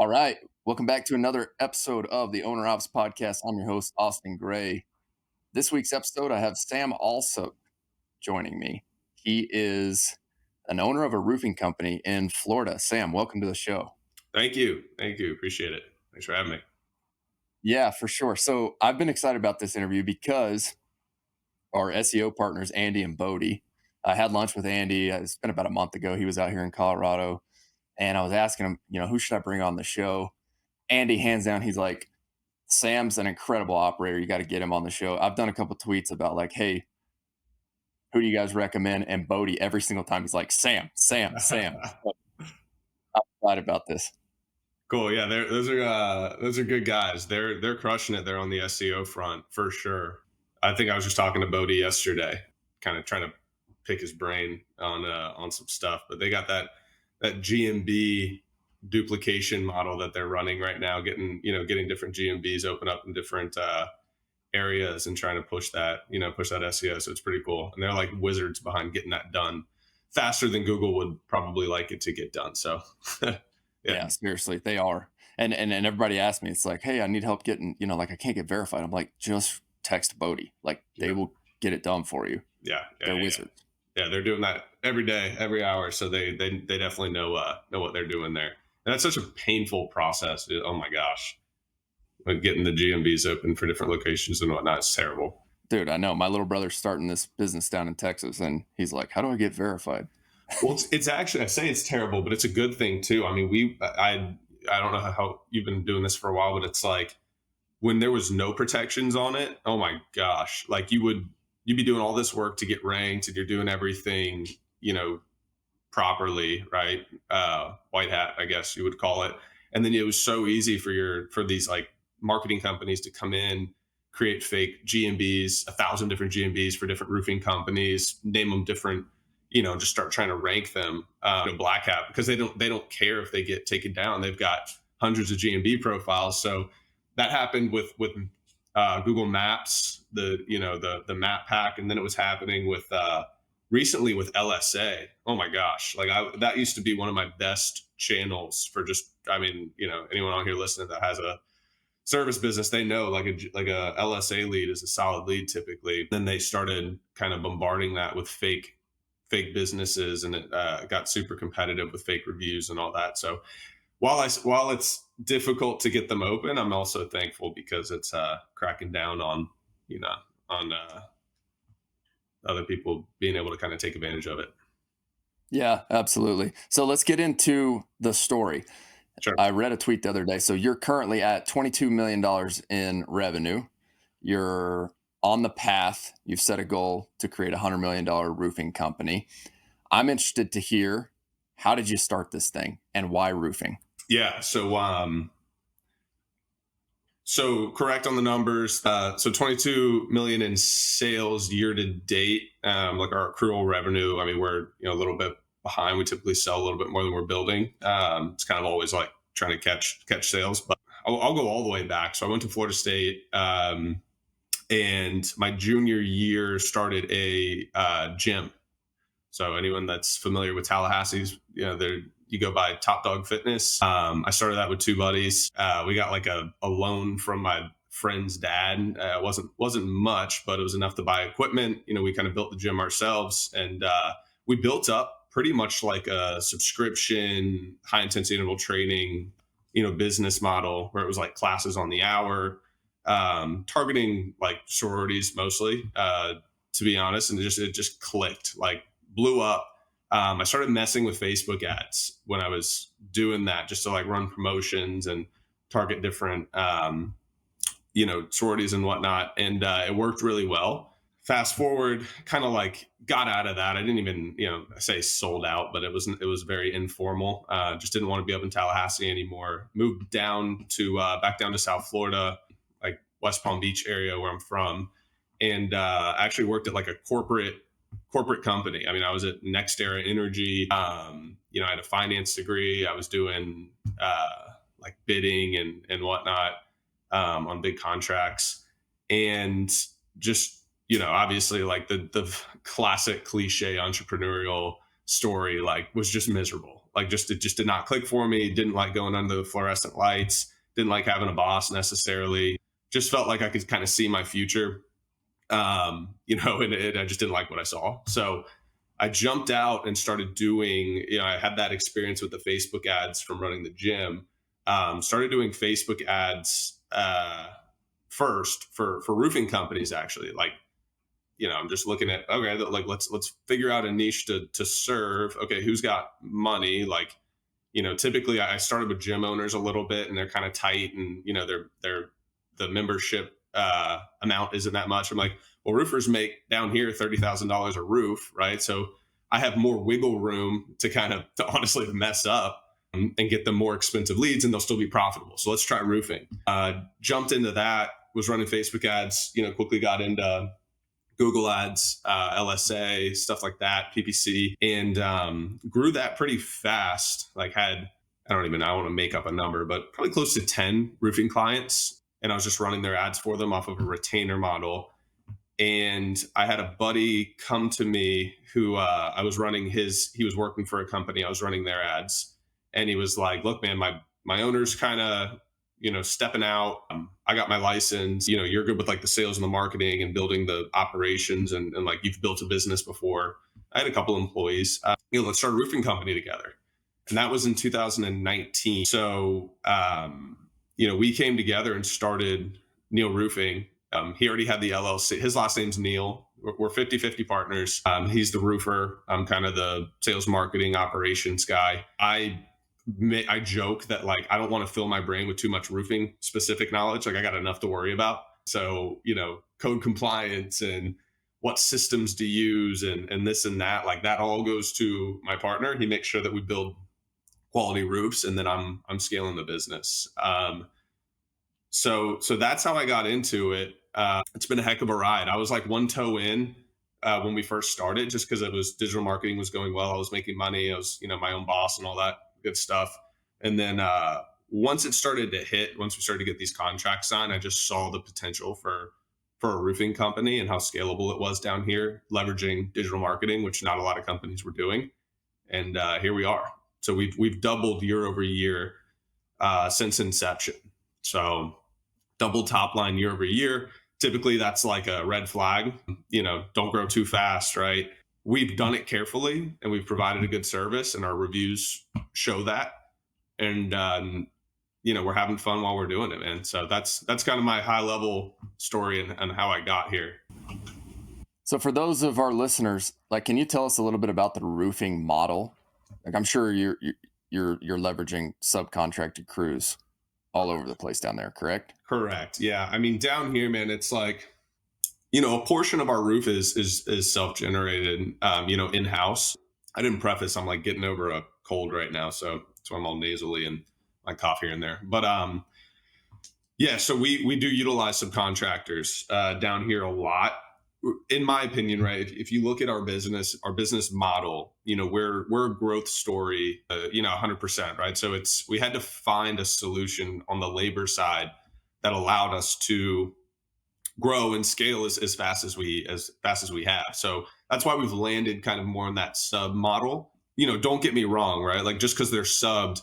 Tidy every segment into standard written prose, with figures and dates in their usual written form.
All right. Welcome back to another episode of the Owner Ops Podcast. I'm your host, Austin Gray. This week's episode, I have Sam Allsopp joining me. He is an owner of a roofing company in Florida. Sam, welcome to the show. Thank you. Thank you. Appreciate it. Thanks for having me. Yeah, for sure. So I've been excited about this interview because our SEO partners, Andy and Bodie, I had lunch with Andy. It's been about a month ago. He was out here in Colorado. And I was asking him, who should I bring on the show? Andy, hands down, he's like, Sam's an incredible operator. You got to get him on the show. I've done a couple tweets about like, hey, who do you guys recommend? And Bodie, every single time he's like, Sam. I'm excited about this. Cool. Yeah, those are good guys. They're crushing it there on the SEO front for sure. I think I was just talking to Bodie yesterday, kind of trying to pick his brain on some stuff. But they got that GMB duplication model that they're running right now, getting different GMBs open up in different areas and trying to push that SEO. So it's pretty cool. And they're like wizards behind getting that done faster than Google would probably like it to get done. So yeah, seriously, they are. And everybody asks me, it's like, hey, I need help getting, like I can't get verified. I'm like, just text Bodie. Like they will get it done for you. They're wizards. Yeah, they're doing that every day, every hour. So they definitely know what they're doing there. And that's such a painful process. Oh my gosh. Like getting the GMBs open for different locations and whatnot is terrible. Dude, I know. My little brother's starting this business down in Texas, and he's like, how do I get verified? Well, it's actually, I say it's terrible, but it's a good thing too. I mean, I don't know how you've been doing this for a while, but it's like when there was no protections on it, oh my gosh, like you'd be doing all this work to get ranked and you're doing everything, properly, right? White hat, I guess you would call it. And then it was so easy for these like marketing companies to come in, create fake GMBs, 1,000 different GMBs for different roofing companies, name them different, just start trying to rank them, black hat, because they don't care if they get taken down. They've got hundreds of GMB profiles. So that happened with Google Maps, the map pack, and then it was happening with recently with LSA. Oh my gosh, like that used to be one of my best channels for just, anyone on here listening that has a service business, they know like a LSA lead is a solid lead typically. Then they started kind of bombarding that with fake businesses, and it got super competitive with fake reviews and all that. So while it's difficult to get them open, I'm also thankful because it's cracking down on other people being able to kind of take advantage of it. Yeah, absolutely. So let's get into the story. Sure. I read a tweet the other day. So you're currently at $22 million in revenue. You're on the path. You've set a goal to create a $100 million roofing company. I'm interested to hear, how did you start this thing and why roofing? Yeah. So correct on the numbers. So 22 million in sales year to date. Like our accrual revenue, I mean, we're a little bit behind. We typically sell a little bit more than we're building. It's kind of always like trying to catch sales, but I'll go all the way back. So I went to Florida State, and my junior year started a gym. So anyone that's familiar with Tallahassee's, you go by Top Dog Fitness. I started that with two buddies. We got like a loan from my friend's dad. Wasn't much, but it was enough to buy equipment. We kind of built the gym ourselves, and we built up pretty much like a subscription, high intensity interval training, business model where it was like classes on the hour, targeting like sororities mostly, to be honest. And it just clicked, like blew up. I started messing with Facebook ads when I was doing that, just to like run promotions and target different, sororities and whatnot. And it worked really well. Fast forward, kind of like got out of that. I didn't even, I say sold out, but it was very informal. Just didn't want to be up in Tallahassee anymore. Moved down to back down to South Florida, like West Palm Beach area where I'm from, and actually worked at like a corporate company. I mean, I was at NextEra Energy. I had a finance degree. I was doing like bidding and whatnot on big contracts, and just obviously like the classic cliche entrepreneurial story like was just miserable. Like just it just did not click for me. Didn't like going under the fluorescent lights. Didn't like having a boss necessarily. Just felt like I could kind of see my future. And I just didn't like what I saw. So I jumped out and started doing, I had that experience with the Facebook ads from running the gym. Started doing Facebook ads first for roofing companies, actually. Like, I'm just looking at, okay, like let's figure out a niche to serve. Okay, who's got money? Like, typically I started with gym owners a little bit, and they're kind of tight, and they're the membership amount isn't that much. I'm like, well, roofers make down here $30,000 a roof, right? So I have more wiggle room to kind of to honestly mess up and get them more expensive leads, and they'll still be profitable. So let's try roofing. Jumped into that, was running Facebook ads. Quickly got into Google Ads, LSA, stuff like that, PPC, and grew that pretty fast. Like I want to make up a number, but probably close to 10 roofing clients. And I was just running their ads for them off of a retainer model. And I had a buddy come to me who I was running he was working for a company. I was running their ads. And he was like, look, man, my owner's kind of, stepping out. I got my license. You're good with like the sales and the marketing and building the operations, and like you've built a business before. I had a couple employees. Let's start a roofing company together. And that was in 2019. So, we came together and started Neil Roofing. He already had the LLC. His last name's Neil. We're 50-50 partners. He's the roofer. I'm kind of the sales, marketing, operations guy. I joke that like I don't want to fill my brain with too much roofing specific knowledge. Like I got enough to worry about. So code compliance and what systems to use and this and that, like that all goes to my partner. He makes sure that we build quality roofs, and then I'm scaling the business. So that's how I got into it. It's been a heck of a ride. I was like one toe in when we first started, just because it was digital marketing was going well. I was making money. I was my own boss and all that good stuff. And then once it started to hit, once we started to get these contracts signed, I just saw the potential for a roofing company and how scalable it was down here, leveraging digital marketing, which not a lot of companies were doing. And here we are. So we've doubled year over year since inception. So double top line year over year. Typically, that's like a red flag. Don't grow too fast, right? We've done it carefully, and we've provided a good service, and our reviews show that. And we're having fun while we're doing it, man. So that's kind of my high level story and how I got here. So for those of our listeners, like, can you tell us a little bit about the roofing model? Like, I'm sure you're leveraging subcontracted crews all over the place down there, correct? Correct. Yeah. I mean, down here, man, it's like, a portion of our roof is self-generated, in-house. I didn't preface, I'm like getting over a cold right now. So that's why I'm all nasally and I cough here and there. But yeah, so we do utilize subcontractors down here a lot. In my opinion, right? If you look at our business model, we're a growth story, 100%, right? So we had to find a solution on the labor side that allowed us to grow and scale as fast as we have. So that's why we've landed kind of more in that sub model. Don't get me wrong, right? Like just because they're subbed,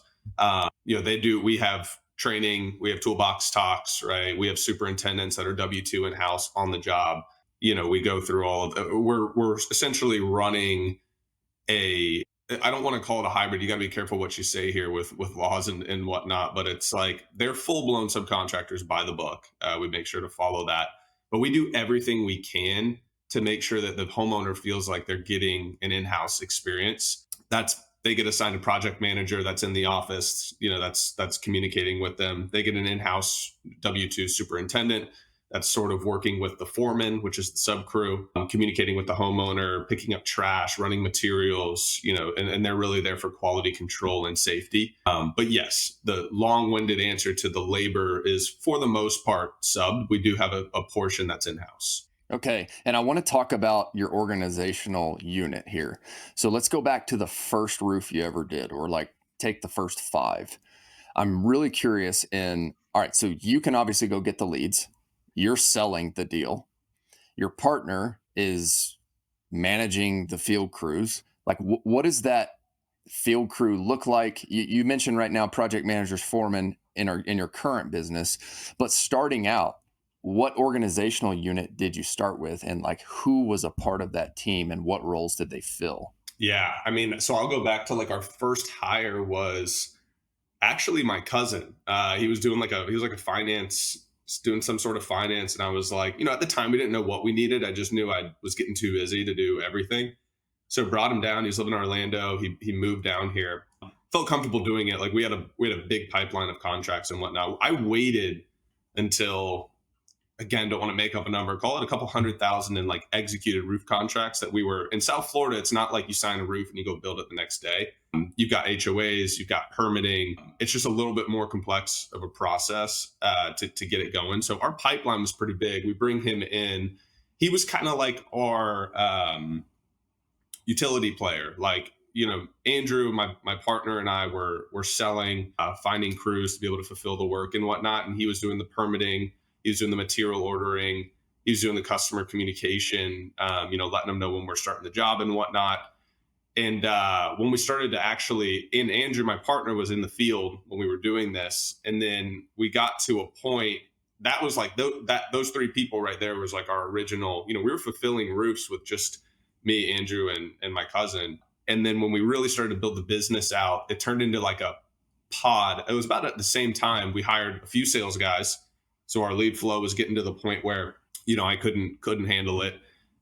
we have training, we have toolbox talks, right? We have superintendents that are W-2 in-house on the job. We go through all of the, we're essentially running I don't want to call it a hybrid. You got to be careful what you say here with laws and whatnot, but it's like they're full blown subcontractors by the book. We make sure to follow that, but we do everything we can to make sure that the homeowner feels like they're getting an in-house experience. They get assigned a project manager that's in the office, that's communicating with them. They get an in-house W-2 superintendent that's sort of working with the foreman, which is the sub crew, communicating with the homeowner, picking up trash, running materials, and they're really there for quality control and safety. But yes, the long-winded answer to the labor is for the most part sub. We do have a portion that's in-house. Okay. And I want to talk about your organizational unit here. So let's go back to the first roof you ever did, or like take the first 5. I'm really curious all right, so you can obviously go get the leads. You're selling the deal. Your partner is managing the field crews. Like, what does that field crew look like? You mentioned right now project managers, foremen in your current business, but starting out, what organizational unit did you start with, and like who was a part of that team, and what roles did they fill? Yeah, I mean, so I'll go back to like our first hire was actually my cousin. He was doing he was like a finance, doing some sort of finance, and I was like, at the time we didn't know what we needed. I just knew I was getting too busy to do everything. So brought him down. He was living in Orlando. He moved down here. Felt comfortable doing it. Like we had a big pipeline of contracts and whatnot. I waited until, again, don't want to make up a number, call it a couple 100,000 in like executed roof contracts that we were in South Florida. It's not like you sign a roof and you go build it the next day. You've got HOAs, you've got permitting. It's just a little bit more complex of a process to get it going. So our pipeline was pretty big. We bring him in. He was kind of like our utility player. Like, Andrew, my partner, and I were selling, finding crews to be able to fulfill the work and whatnot. And he was doing the permitting, he was doing the material ordering, he was doing the customer communication, letting them know when we're starting the job and whatnot. And when we started to actually, and Andrew, my partner, was in the field when we were doing this, and then we got to a point that was like those three people right there was like our original. We were fulfilling roofs with just me, Andrew, and my cousin. And then when we really started to build the business out, it turned into like a pod. It was about at the same time we hired a few sales guys, so our lead flow was getting to the point where I couldn't handle it.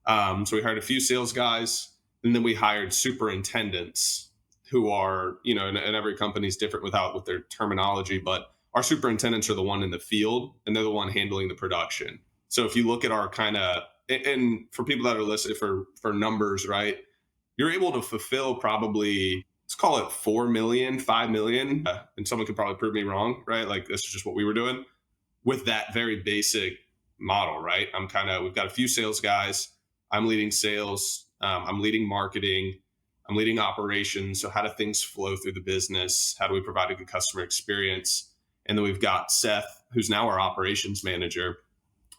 So we hired a few sales guys, and then we hired superintendents who are, and every company is different with their terminology, but our superintendents are the one in the field and they're the one handling the production. So if you look at our kind of, and for people that are listening for numbers, right, you're able to fulfill probably, let's call it 4 million, 5 million. And someone could probably prove me wrong, right? Like this is just what we were doing with that very basic model, right? We've got a few sales guys. I'm leading sales. I'm leading marketing. I'm leading operations. So how do things flow through the business? How do we provide a good customer experience? And then we've got Seth, who's now our operations manager,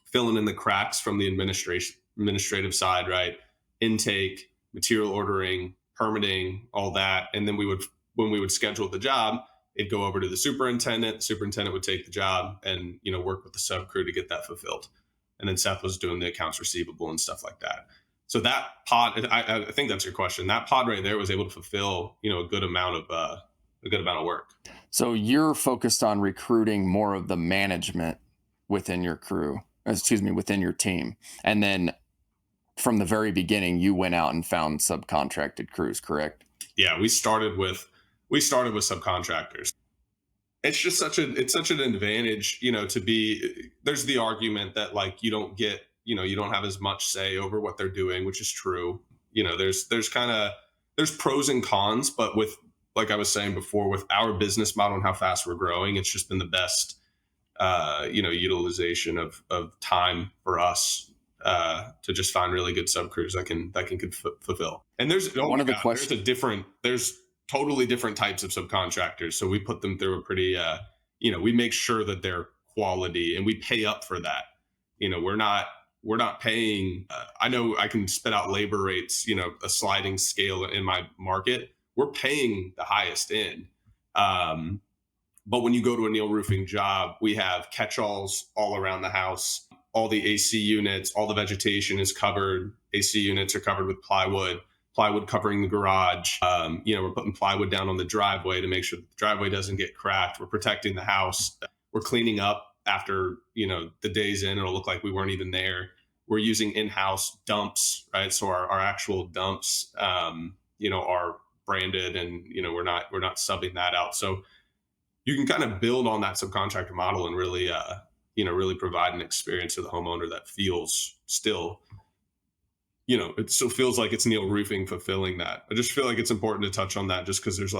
filling in the cracks from the administrative side, right? Intake, material ordering, permitting, all that. And then when we would schedule the job, it'd go over to the superintendent. The superintendent would take the job and, work with the sub crew to get that fulfilled. And then Seth was doing the accounts receivable and stuff like that. So that pod, I think that's your question. That pod right there was able to fulfill, a good amount of work. So you're focused on recruiting more of the management within your within your team. And then from the very beginning, you went out and found subcontracted crews, correct? Yeah, we started with subcontractors. It's just such an advantage, there's the argument that like you don't have as much say over what they're doing, which is true. There's pros and cons, but with, like I was saying before, with our business model and how fast we're growing, it's just been the best, utilization of time for us to just find really good sub crews that can fulfill. And there's there's totally different types of subcontractors. So we put them through a pretty, we make sure that they're quality and we pay up for that. We're not paying, I know I can spit out labor rates, a sliding scale in my market. We're paying the highest end. But when you go to a Neil Roofing job, we have catch-alls all around the house. All the AC units, all the vegetation is covered. AC units are covered with plywood covering the garage. We're putting plywood down on the driveway to make sure the driveway doesn't get cracked. We're protecting the house. We're cleaning up after, the day's in. It'll look like we weren't even there. We're using in-house dumps, right? So our actual dumps, are branded and, we're not subbing that out. So you can kind of build on that subcontractor model and really, really provide an experience to the homeowner that feels still, it still feels like it's Neil Roofing fulfilling that. I just feel like it's important to touch on that just because there's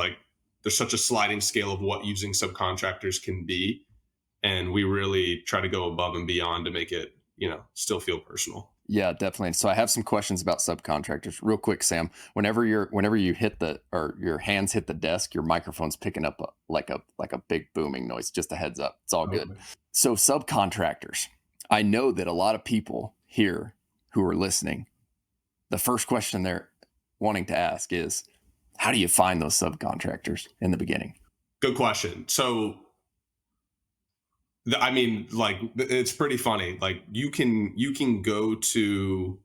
such a sliding scale of what using subcontractors can be. And we really try to go above and beyond to make it, still feel personal. Yeah, definitely. So I have some questions about subcontractors real quick, Sam. Whenever you hit your hands hit the desk, your microphone's picking up like a big booming noise. Just a heads up. It's all good. So subcontractors, I know that a lot of people here who are listening, the first question there, wanting to ask is, how do you find those subcontractors in the beginning? Good question. So, I mean, like, it's pretty funny. Like, you can go to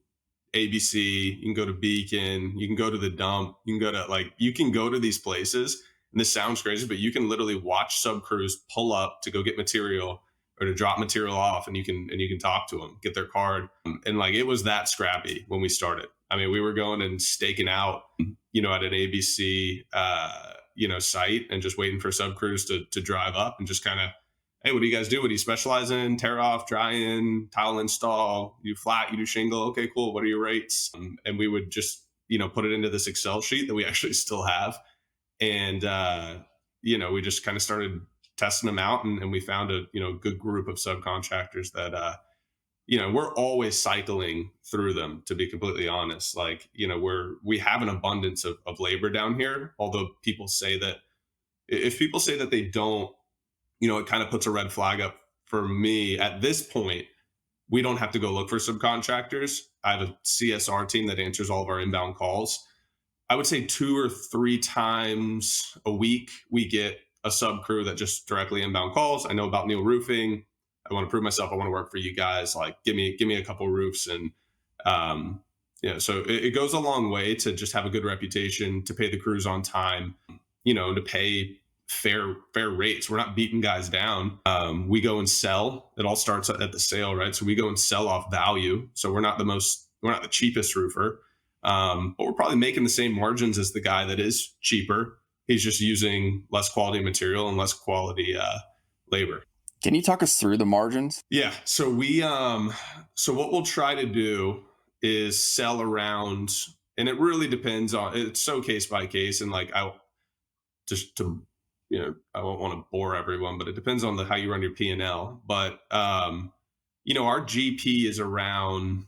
ABC, you can go to Beacon, you can go to the dump, you can go to like you can go to these places. And this sounds crazy, but you can literally watch sub crews pull up to go get material or to drop material off, and you can talk to them, get their card. And like it was that scrappy when we started. I mean, we were going and staking out, at an ABC site and just waiting for sub crews to drive up and just kind of, hey, what do you guys do? What do you specialize in? Tear off, dry in, tile install, you do flat, you do shingle. Okay, cool. What are your rates? And we would just, put it into this Excel sheet that we actually still have. And, we just kind of started testing them out, and we found a, good group of subcontractors that, we're always cycling through them, to be completely honest. Like, we have an abundance of labor down here. Although people say that, if people say that they don't, it kind of puts a red flag up for me. At this point, we don't have to go look for subcontractors. I have a CSR team that answers all of our inbound calls. I would say 2 or 3 times a week, we get a sub crew that just directly inbound calls. I know about Neil Roofing. I want to prove myself. I want to work for you guys. Like, give me a couple roofs. And, so it goes a long way to just have a good reputation, to pay the crews on time, to pay fair rates. We're not beating guys down. We go and sell. It all starts at the sale, right? So we go and sell off value. So we're not the cheapest roofer, but we're probably making the same margins as the guy that is cheaper. He's just using less quality material and less quality labor. Can you talk us through the margins? Yeah. So so what we'll try to do is sell around, and it really depends on, it's so case by case. And like, just to, I won't want to bore everyone, but it depends on how you run your P&L. But, our GP is around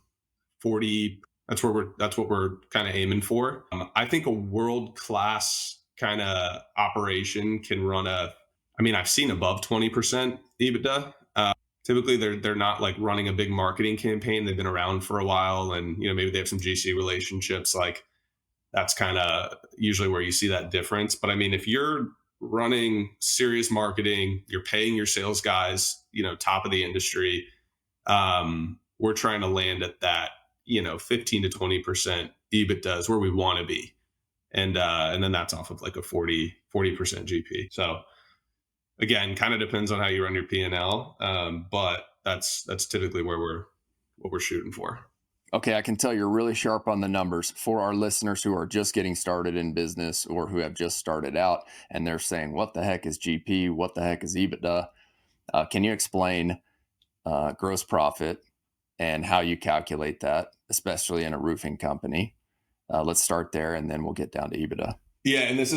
40. That's what we're kind of aiming for. I think a world-class kind of operation can run I've seen above 20% EBITDA. Typically they're not like running a big marketing campaign. They've been around for a while, and, maybe they have some GC relationships. Like, that's kind of usually where you see that difference. But I mean, if you're running serious marketing, you're paying your sales guys, top of the industry, we're trying to land at that, 15 to 20% EBITDA is where we want to be. And then that's off of like a 40% GP. So again, kind of depends on how you run your P&L. But that's typically what we're shooting for. Okay, I can tell you're really sharp on the numbers. For our listeners who are just getting started in business or who have just started out and they're saying, what the heck is GP? What the heck is EBITDA? Can you explain gross profit and how you calculate that, especially in a roofing company? Let's start there, and then we'll get down to EBITDA. Yeah, and this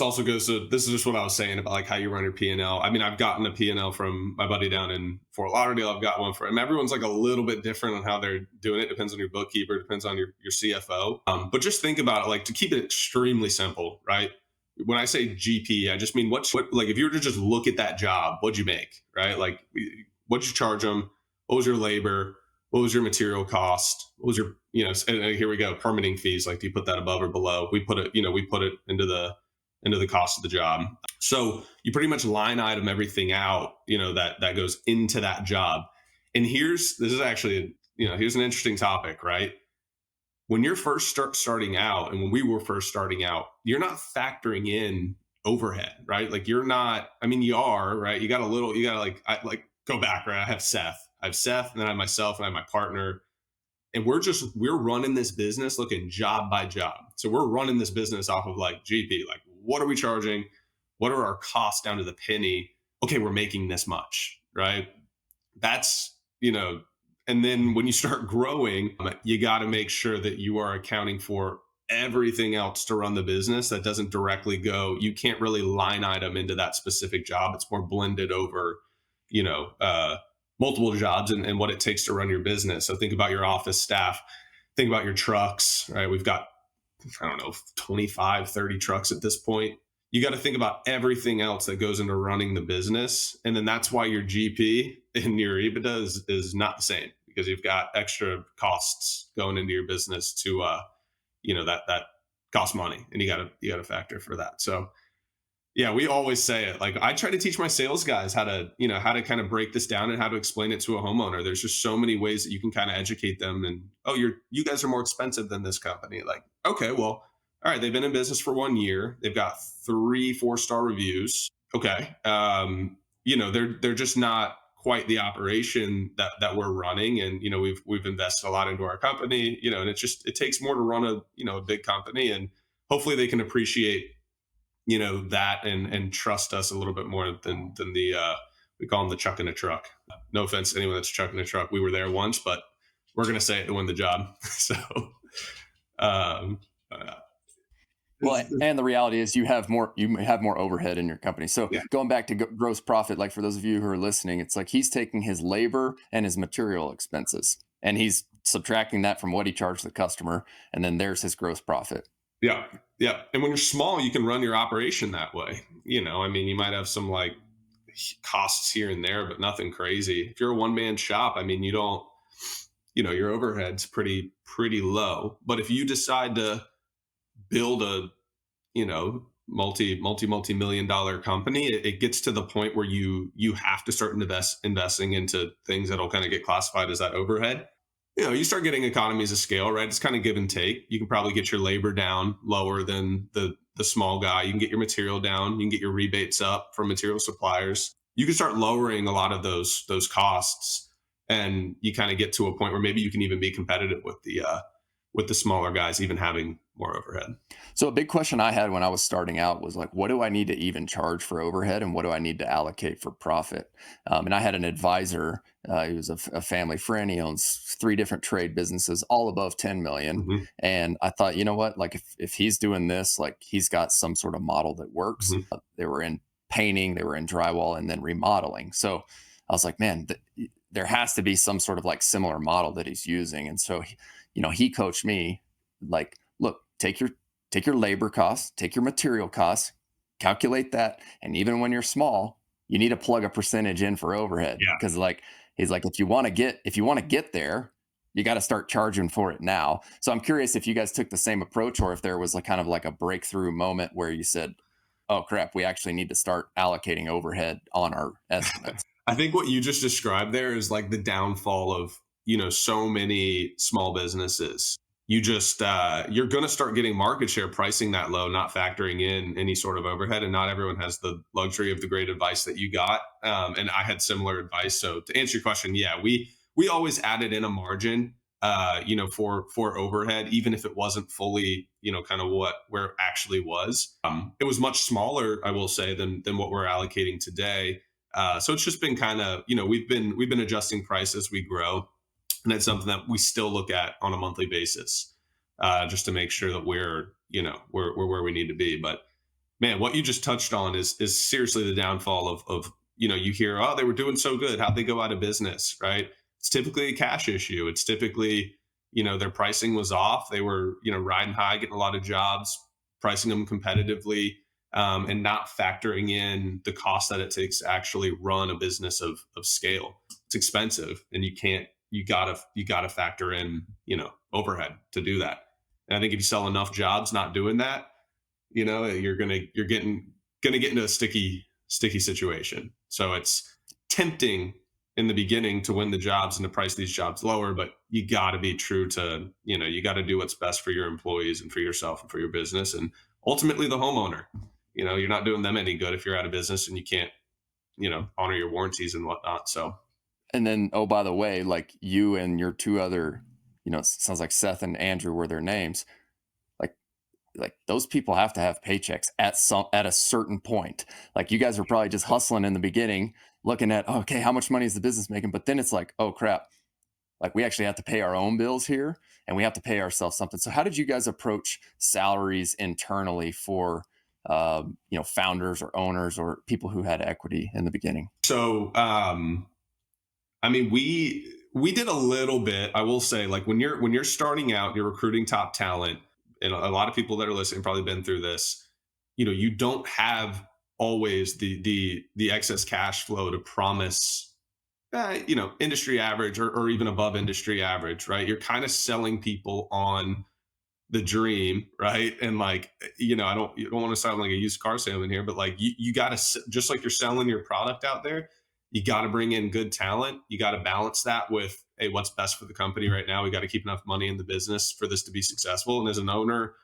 also goes to, this is just what I was saying about like how you run your P&L. I mean, I've gotten a P&L from my buddy down in Fort Lauderdale. I've got one and everyone's like a little bit different on how they're doing it. Depends on your bookkeeper, depends on your CFO. But just think about it, like, to keep it extremely simple, right? When I say GP, I just mean what like, if you were to just look at that job, what'd you make, right? Like, what'd you charge them? What was your labor? What was your material cost? What was your, and here we go, permitting fees. Like, do you put that above or below? We put it into the cost of the job. So you pretty much line item everything out, that goes into that job. And here's an interesting topic, right? When you're first starting out, and when we were first starting out, you're not factoring in overhead, right? Like, you're not, I mean, you are, right? You got to go back, right? I have Seth, and then I have myself, and I have my partner. And we're running this business looking job by job. So we're running this business off of like GP, like, what are we charging? What are our costs down to the penny? Okay, we're making this much, right? That's, and then when you start growing, you got to make sure that you are accounting for everything else to run the business that doesn't directly go. You can't really line item into that specific job. It's more blended over, multiple jobs and what it takes to run your business. So think about your office staff, think about your trucks, right? We've got, 25, 30 trucks at this point. You got to think about everything else that goes into running the business. And then that's why your GP and your EBITDA is not the same, because you've got extra costs going into your business to, costs money, and you got to factor for that. So yeah, we always say it. Like, I try to teach my sales guys how to, how to kind of break this down and how to explain it to a homeowner. There's just so many ways that you can kind of educate them. And, oh, you guys are more expensive than this company. Like, okay, well, all right, they've been in business for 1 year. They've got 3 4-star reviews. Okay, they're just not quite the operation that we're running. And we've invested a lot into our company. And it takes more to run a big company, and hopefully they can appreciate that, and trust us a little bit more than the we call them the chuck in a truck. No offense to anyone that's chucking a truck. We were there once, but we're gonna say it to win the job. So um uh, Well, and the reality is you have more overhead in your company. So yeah, going back to gross profit, like for those of you who are listening, it's like he's taking his labor and his material expenses and he's subtracting that from what he charged the customer, and then there's his gross profit. yeah, yeah. And when you're small, you can run your operation that way. I mean, you might have some like costs here and there, but nothing crazy. If you're a one man shop, I mean, you don't, your overhead's pretty low. But if you decide to build a multi million dollar company, it gets to the point where you have to start investing into things that'll kind of get classified as that overhead. You start getting economies of scale, right? It's kind of give and take. You can probably get your labor down lower than the small guy. You can get your material down. You can get your rebates up from material suppliers. You can start lowering a lot of those costs, and you kind of get to a point where maybe you can even be competitive with the smaller guys, even having more overhead. So a big question I had when I was starting out was like, what do I need to even charge for overhead, and what do I need to allocate for profit? And I had an advisor. He was a family friend. He owns 3 different trade businesses, all above 10 million. Hmm. And I thought, you know what? Like if he's doing this, like he's got some sort of model that works. Hmm. They were in painting, they were in drywall, and then remodeling. So I was like, man, there has to be some sort of like similar model that he's using. And so, he coached me like, look, take your labor costs, take your material costs, calculate that, and even when you're small, you need to plug a percentage in for overhead Yeah. because like he's like if you want to get there, you got to start charging for it now. So I'm curious if you guys took the same approach or if there was like kind of like a breakthrough moment where you said, "Oh crap, we actually need to start allocating overhead on our estimates." I think what you just described there is like the downfall of so many small businesses. You're going to start getting market share pricing that low, not factoring in any sort of overhead, and not everyone has the luxury of the great advice that you got. And I had similar advice. So to answer your question, yeah, we always added in a margin, for overhead, even if it wasn't fully, kind of where it actually was. It was much smaller, I will say, than what we're allocating today. So it's just been kind of, we've been adjusting price as we grow, and it's something that we still look at on a monthly basis, just to make sure that we're where we need to be. But man, what you just touched on is seriously the downfall of you hear, oh, they were doing so good, how'd they go out of business, right? It's typically a cash issue. It's typically their pricing was off. They were riding high, getting a lot of jobs, pricing them competitively, and not factoring in the cost that it takes to actually run a business of scale. It's expensive, and you gotta factor in overhead to do that. And I think if you sell enough jobs not doing that, you're gonna get into a sticky situation. So it's tempting in the beginning to win the jobs and to price these jobs lower, but you got to be true to you got to do what's best for your employees and for yourself and for your business, and ultimately the homeowner. You're not doing them any good if you're out of business and you can't honor your warranties and whatnot. So And then, oh, by the way, like you and your 2 other, sounds like Seth and Andrew were their names. Like, like those people have to have paychecks at a certain point. Like you guys are probably just hustling in the beginning, looking at, oh, okay, how much money is the business making? But then it's like, oh crap, like we actually have to pay our own bills here, and we have to pay ourselves something. So how did you guys approach salaries internally for founders or owners or people who had equity in the beginning? I mean, we did a little bit. I will say, like when you're starting out, you're recruiting top talent, and a lot of people that are listening probably been through this. You don't have always the excess cash flow to promise, industry average or even above industry average, right? You're kind of selling people on the dream, right? And like, you don't want to sound like a used car salesman here, but like you got to, just like you're selling your product out there, you got to bring in good talent. You got to balance that with, hey, what's best for the company right now? We got to keep enough money in the business for this to be successful. And as an owner,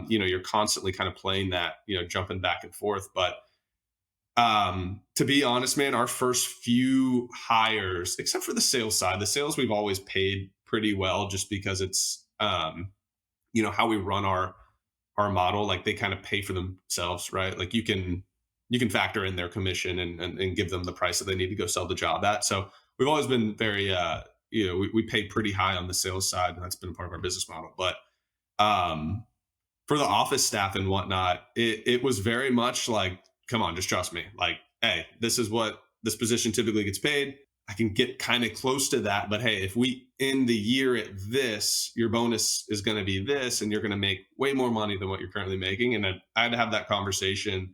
you're constantly kind of playing that, jumping back and forth. But to be honest, man, our first few hires, except for the sales side, the sales we've always paid pretty well just because it's how we run our model. Like they kind of pay for themselves, right? Like you can factor in their commission and give them the price that they need to go sell the job at. So we've always been very we pay pretty high on the sales side, and that's been part of our business model. But um for the office staff and whatnot, it was very much like, come on, just trust me. Like, hey, this is what this position typically gets paid. I can get kind of close to that, but hey, if we end the year at this, your bonus is going to be this, and you're going to make way more money than what you're currently making. And I had to have that conversation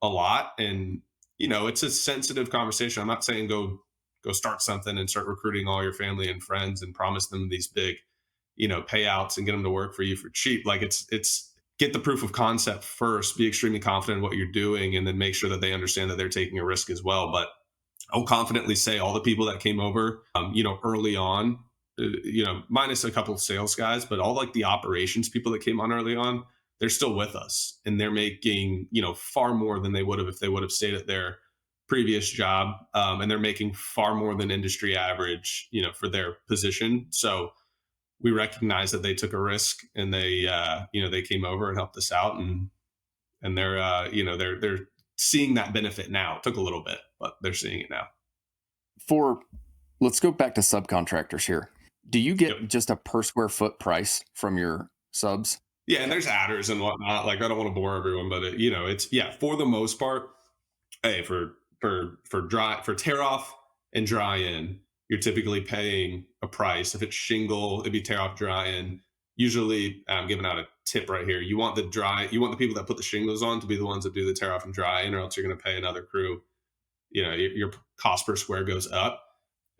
a lot, and it's a sensitive conversation. I'm not saying go start something and start recruiting all your family and friends and promise them these big payouts and get them to work for you for cheap. Like it's get the proof of concept first, be extremely confident in what you're doing, and then make sure that they understand that they're taking a risk as well. But I'll confidently say all the people that came over, early on, minus a couple of sales guys, but all like the operations people that came on early on, they're still with us, and they're making far more than they would have if they would have stayed at their previous job, and they're making far more than industry average, for their position. So we recognize that they took a risk, and they came over and helped us out, and they're seeing that benefit now. It took a little bit, but they're seeing it now. For Let's go back to subcontractors here. Do you Yep. get just a per square foot price from your subs? Yeah, and there's adders and whatnot. Like I don't want to bore everyone, but it's yeah, for the most part. Hey, for tear off and dry in, you're typically paying a price. If it's shingle, it'd be tear off, dry in. Usually, I'm giving out a tip right here. You want the people that put the shingles on to be the ones that do the tear off and dry in, or else you're going to pay another crew. Your cost per square goes up.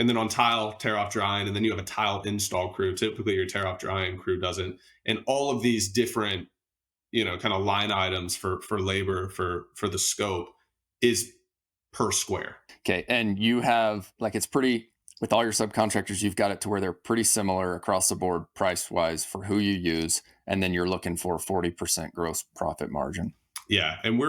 And then on tile, tear off, drying, and then you have a tile install crew. Typically, your tear off, drying crew doesn't. And all of these different, kind of line items for labor for the scope is per square. Okay. And you have like it's pretty with all your subcontractors, you've got it to where they're pretty similar across the board price wise for who you use. And then you're looking for 40% gross profit margin. Yeah, and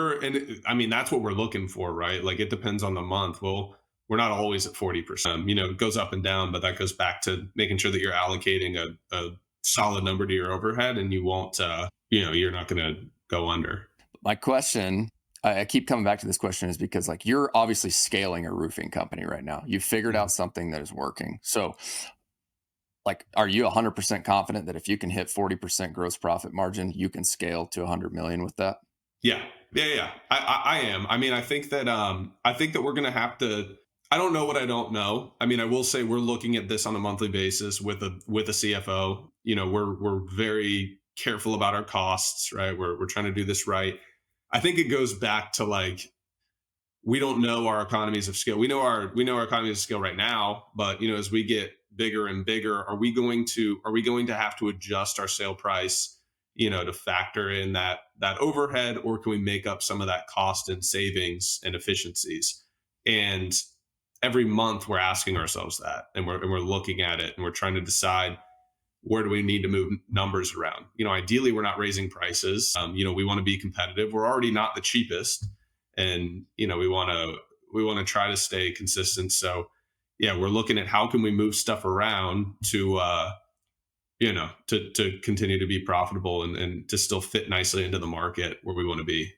I mean that's what we're looking for, right? Like it depends on the month. Well, we're not always at 40%. It goes up and down, but that goes back to making sure that you're allocating a solid number to your overhead, and you won't, you're not going to go under. My question, I keep coming back to this question, is because like you're obviously scaling a roofing company right now. You figured out something that is working. So like, are you 100% confident that if you can hit 40% gross profit margin, you can scale to 100 million with that? Yeah, yeah. I am. I mean, I think that we're gonna have to. I don't know what I don't know. I mean, I will say we're looking at this on a monthly basis with a CFO. We're very careful about our costs, right? We're trying to do this right. I think it goes back to like we don't know our economies of scale. We know our economies of scale right now, but as we get bigger and bigger, are we going to have to adjust our sale price, to factor in that overhead, or can we make up some of that cost and savings and efficiencies? And every month we're asking ourselves that, and we're looking at it, and we're trying to decide where do we need to move numbers around. Ideally we're not raising prices. We want to be competitive. We're already not the cheapest, and we want to try to stay consistent. So yeah, we're looking at how can we move stuff around to continue to be profitable, and to still fit nicely into the market where we want to be.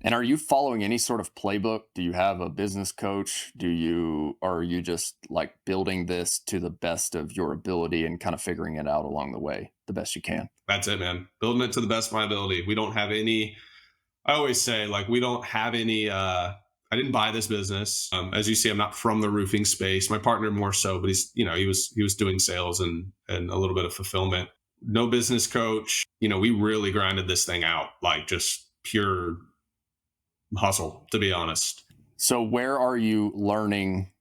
And are you following any sort of playbook? Do you have a business coach? Or are you just like building this to the best of your ability and kind of figuring it out along the way the best you can? That's it, man. Building it to the best of my ability. We don't have any, I always say, like, we don't have any, I didn't buy this business. As you see, I'm not from the roofing space. My partner more so, but he was doing sales and a little bit of fulfillment. No business coach. We really grinded this thing out, like just pure hustle, to be honest. So where are you learning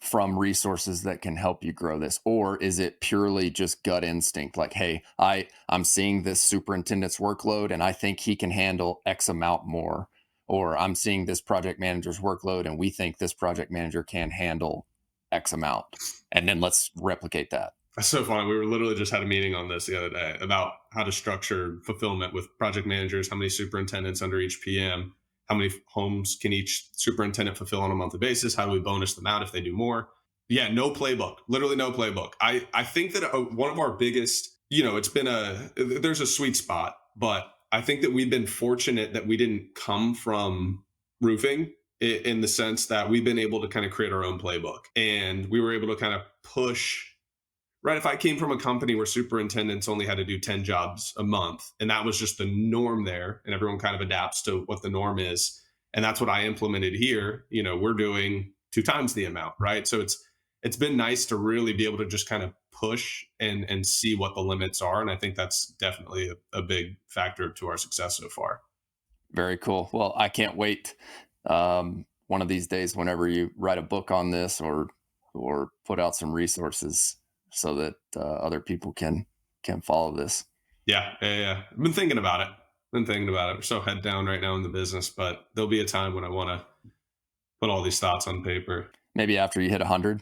from resources that can help you grow this, or is it purely just gut instinct, like, hey, I'm seeing this superintendent's workload and I think he can handle x amount more, or I'm seeing this project manager's workload and we think this project manager can handle x amount, and then let's replicate that. That's so funny. We were literally just had a meeting on this the other day about how to structure fulfillment with project managers, how many superintendents under each PM, how many homes can each superintendent fulfill on a monthly basis, how do we bonus them out if they do more. Yeah, no playbook, literally no playbook. I think that one of our biggest, it's been there's a sweet spot, but I think that we've been fortunate that we didn't come from roofing, in the sense that we've been able to kind of create our own playbook, and we were able to kind of push. Right. If I came from a company where superintendents only had to do 10 jobs a month, and that was just the norm there, and everyone kind of adapts to what the norm is. And that's what I implemented here. We're doing 2 times the amount. Right. So it's been nice to really be able to just kind of push and see what the limits are. And I think that's definitely a big factor to our success so far. Very cool. Well, I can't wait. One of these days, whenever you write a book on this, or put out some resources so that other people can follow this. Yeah. Yeah. Yeah. I've been thinking about it. We're so head down right now in the business, but there'll be a time when I want to put all these thoughts on paper. Maybe after you hit 100.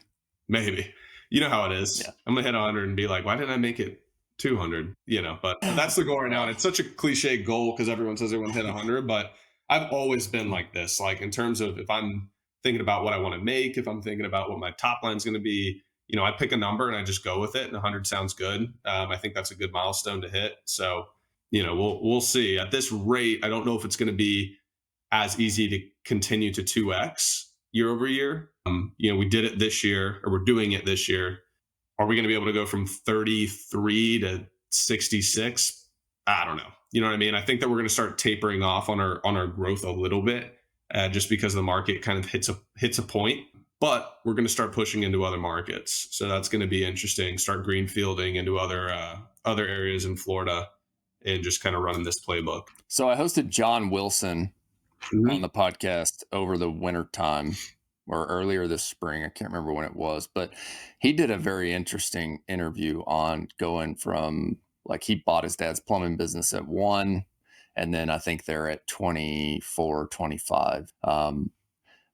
Maybe. You know how it is. Yeah. I'm gonna hit 100 and be like, why didn't I make it 200? But that's the goal right now. And it's such a cliche goal because everyone says they want to hit 100, but I've always been like this. Like, in terms of, if I'm thinking about what I want to make, if I'm thinking about what my top line is going to be, I pick a number and I just go with it. And 100 sounds good. I think that's a good milestone to hit. So, we'll see. At this rate, I don't know if it's going to be as easy to continue to 2x year over year. We did it this year, or we're doing it this year. Are we going to be able to go from 33 to 66? I don't know. You know what I mean? I think that we're going to start tapering off on our growth a little bit, just because the market kind of hits a point. But we're going to start pushing into other markets, so that's going to be interesting. Start greenfielding into other areas in Florida, and just kind of running this playbook. So I hosted John Wilson Mhm. on the podcast over the winter time, or earlier this spring. I can't remember when it was, but he did a very interesting interview on going from, like, he bought his dad's plumbing business at 1, and then I think they're at 24, 25.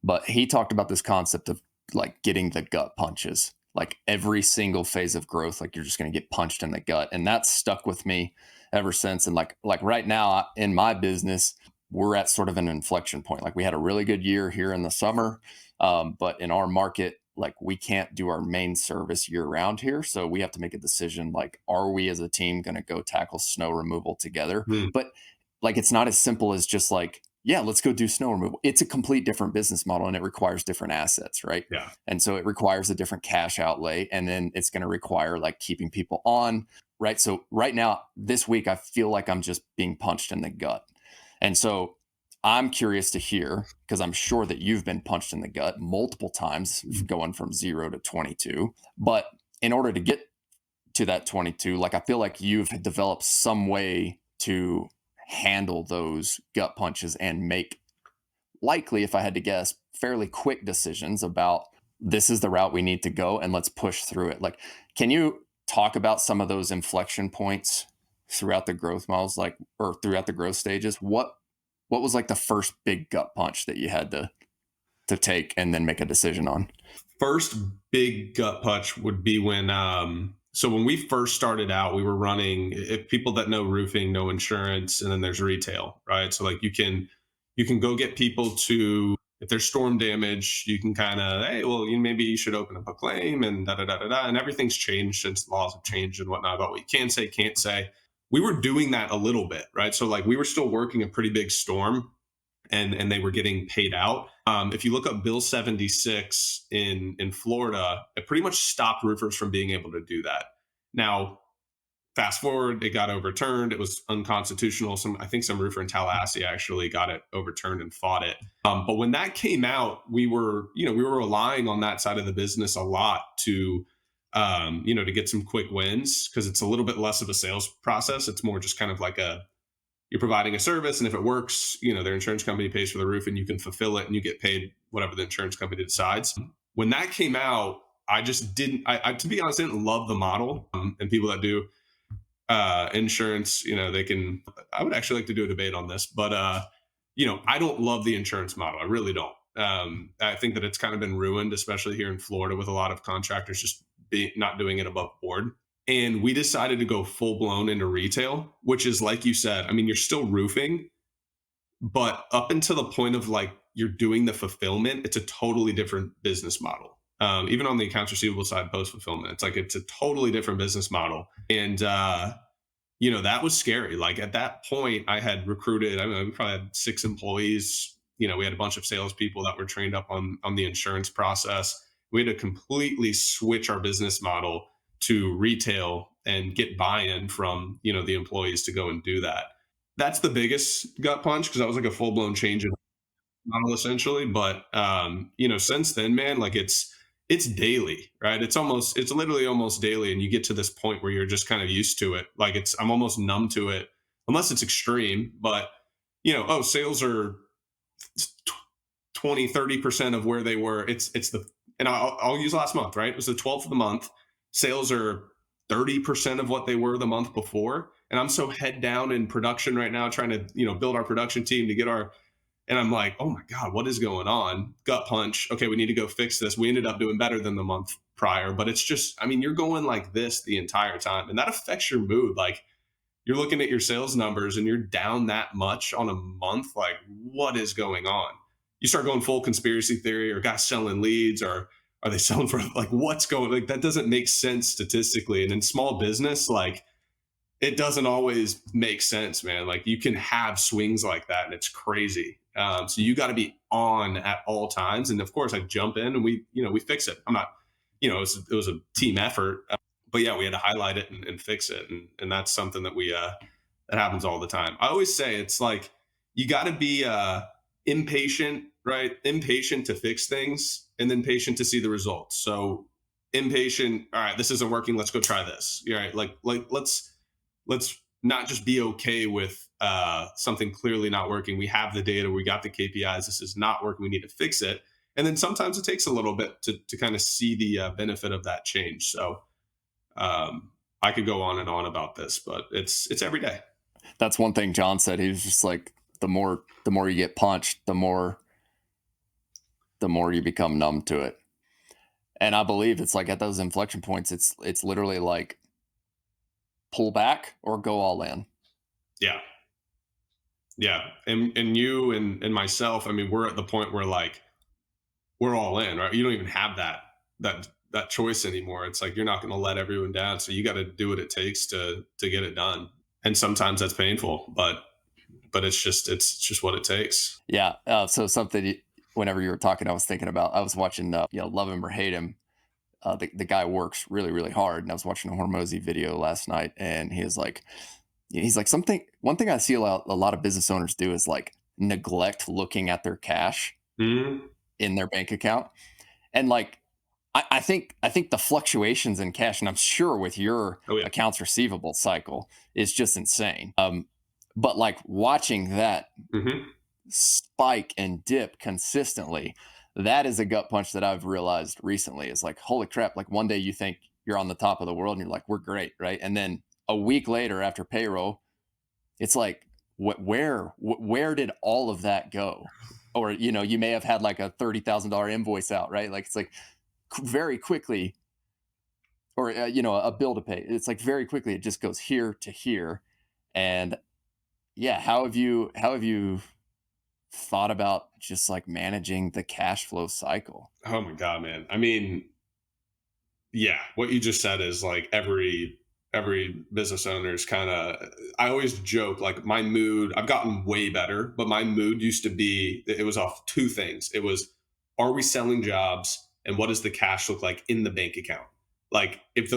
But he talked about this concept of, like, getting the gut punches, like every single phase of growth, like you're just going to get punched in the gut. And that's stuck with me ever since. And like right now in my business, we're at sort of an inflection point. Like, we had a really good year here in the summer. But in our market, like, we can't do our main service year round here. So we have to make a decision, like, are we as a team going to go tackle snow removal together? Hmm. But, like, it's not as simple as just like, yeah, let's go do snow removal. It's a complete different business model, and it requires different assets, right? Yeah. And so it requires a different cash outlay, and then it's going to require, like, keeping people on, right? So right now, this week, I feel like I'm just being punched in the gut. And so I'm curious to hear, because I'm sure that you've been punched in the gut multiple times going from 0 to 22. But in order to get to that 22, like, I feel like you've developed some way to handle those gut punches and make, likely, if I had to guess, fairly quick decisions about, this is the route we need to go and let's push through it. Like, can you talk about some of those inflection points throughout the growth models, like, or throughout the growth stages? What was, like, the first big gut punch that you had to take and then make a decision on? First big gut punch would be when so when we first started out, we were running, if people that know roofing know insurance, and then there's retail, right? So, like, you can go get people to, if there's storm damage, you can kind of, hey, well, maybe you should open up a claim, and da da da da da. And everything's changed since laws have changed and whatnot about what you can say, can't say. We were doing that a little bit, right? So, like, we were still working a pretty big storm, and they were getting paid out. If you look up Bill 76 in Florida, it pretty much stopped roofers from being able to do that. Now, fast forward, it got overturned. It was unconstitutional. I think some roofer in Tallahassee actually got it overturned and fought it. But when that came out, we were relying on that side of the business a lot to to get some quick wins, because it's a little bit less of a sales process. It's more just kind of like you're providing a service, and if it works, their insurance company pays for the roof, and you can fulfill it, and you get paid whatever the insurance company decides. When that came out, I just didn't. I to be honest, I didn't love the model. And people that do insurance, they can. I would actually like to do a debate on this, but I don't love the insurance model. I really don't. I think that it's kind of been ruined, especially here in Florida, with a lot of contractors just not doing it above board. And we decided to go full blown into retail, which is like you said. I mean, you're still roofing, but up until the point of like you're doing the fulfillment, it's a totally different business model. Even on the accounts receivable side, post fulfillment, it's a totally different business model. And that was scary. Like at that point, I had recruited. I mean, we probably had 6 employees. We had a bunch of salespeople that were trained up on the insurance process. We had to completely switch our business model to retail and get buy-in from the employees to go and do that. That's the biggest gut punch because that was like a full blown change in model essentially. But since then, man, like it's daily, right? It's literally almost daily, and you get to this point where you're just kind of used to it. Like I'm almost numb to it, unless it's extreme. But sales are 20-30% of where they were. It's the and I'll use last month, right? It was the 12th of the month. Sales are 30% of what they were the month before. And I'm so head down in production right now, trying to, build our production team to get and I'm like, oh my God, what is going on? Gut punch. Okay, we need to go fix this. We ended up doing better than the month prior, but it's just, I mean, you're going like this the entire time, and that affects your mood. Like you're looking at your sales numbers and you're down that much on a month. Like, what is going on? You start going full conspiracy theory, or guys selling leads, or are they selling for like what's going, like that doesn't make sense statistically. And in small business, like it doesn't always make sense, man. Like you can have swings like that and it's crazy. So you got to be on at all times. And of course I jump in and we fix it. I'm not, it was a team effort, but yeah, we had to highlight it and fix it. And that's something that that happens all the time. I always say it's like, you got to be impatient, right? Impatient to fix things and then patient to see the results. So impatient. All right, this isn't working. Let's go try this. All right. Like let's not just be okay with something clearly not working. We have the data, we got the KPIs. This is not working. We need to fix it. And then sometimes it takes a little bit to kind of see the benefit of that change. So I could go on and on about this, but it's every day. That's one thing John said. He was just like, the more you get punched, the more you become numb to it. And I believe it's like at those inflection points, it's literally like pull back or go all in. Yeah. Yeah. And you and myself, I mean, we're at the point where like we're all in, right? You don't even have that choice anymore. It's like you're not going to let everyone down. So you got to do what it takes to get it done. And sometimes that's painful, but it's just what it takes. Yeah. So something, whenever you were talking, I was thinking about, I was watching, Love Him or Hate Him. The guy works really, really hard. And I was watching a Hormozy video last night, and he's like, one thing I see a lot of business owners do is like neglect looking at their cash in their bank account. And like, I think the fluctuations in cash, and I'm sure with your accounts receivable cycle, is just insane. But like watching that spike and dip consistently, that is a gut punch that I've realized recently. Is like, holy crap, like one day you think you're on the top of the world and you're like, we're great, right? And then a week later after payroll, it's like, where did all of that go? Or, you may have had like a $30,000 invoice out, right? Like it's like very quickly, or, a bill to pay. It's like very quickly, it just goes here to here. And yeah, how have you thought about just like managing the cash flow cycle? Oh my God, man. I mean, yeah, what you just said is like every business owner's kind of, I always joke like my mood, I've gotten way better, but my mood used to be, it was off two things. It was, are we selling jobs, and what does the cash look like in the bank account? Like if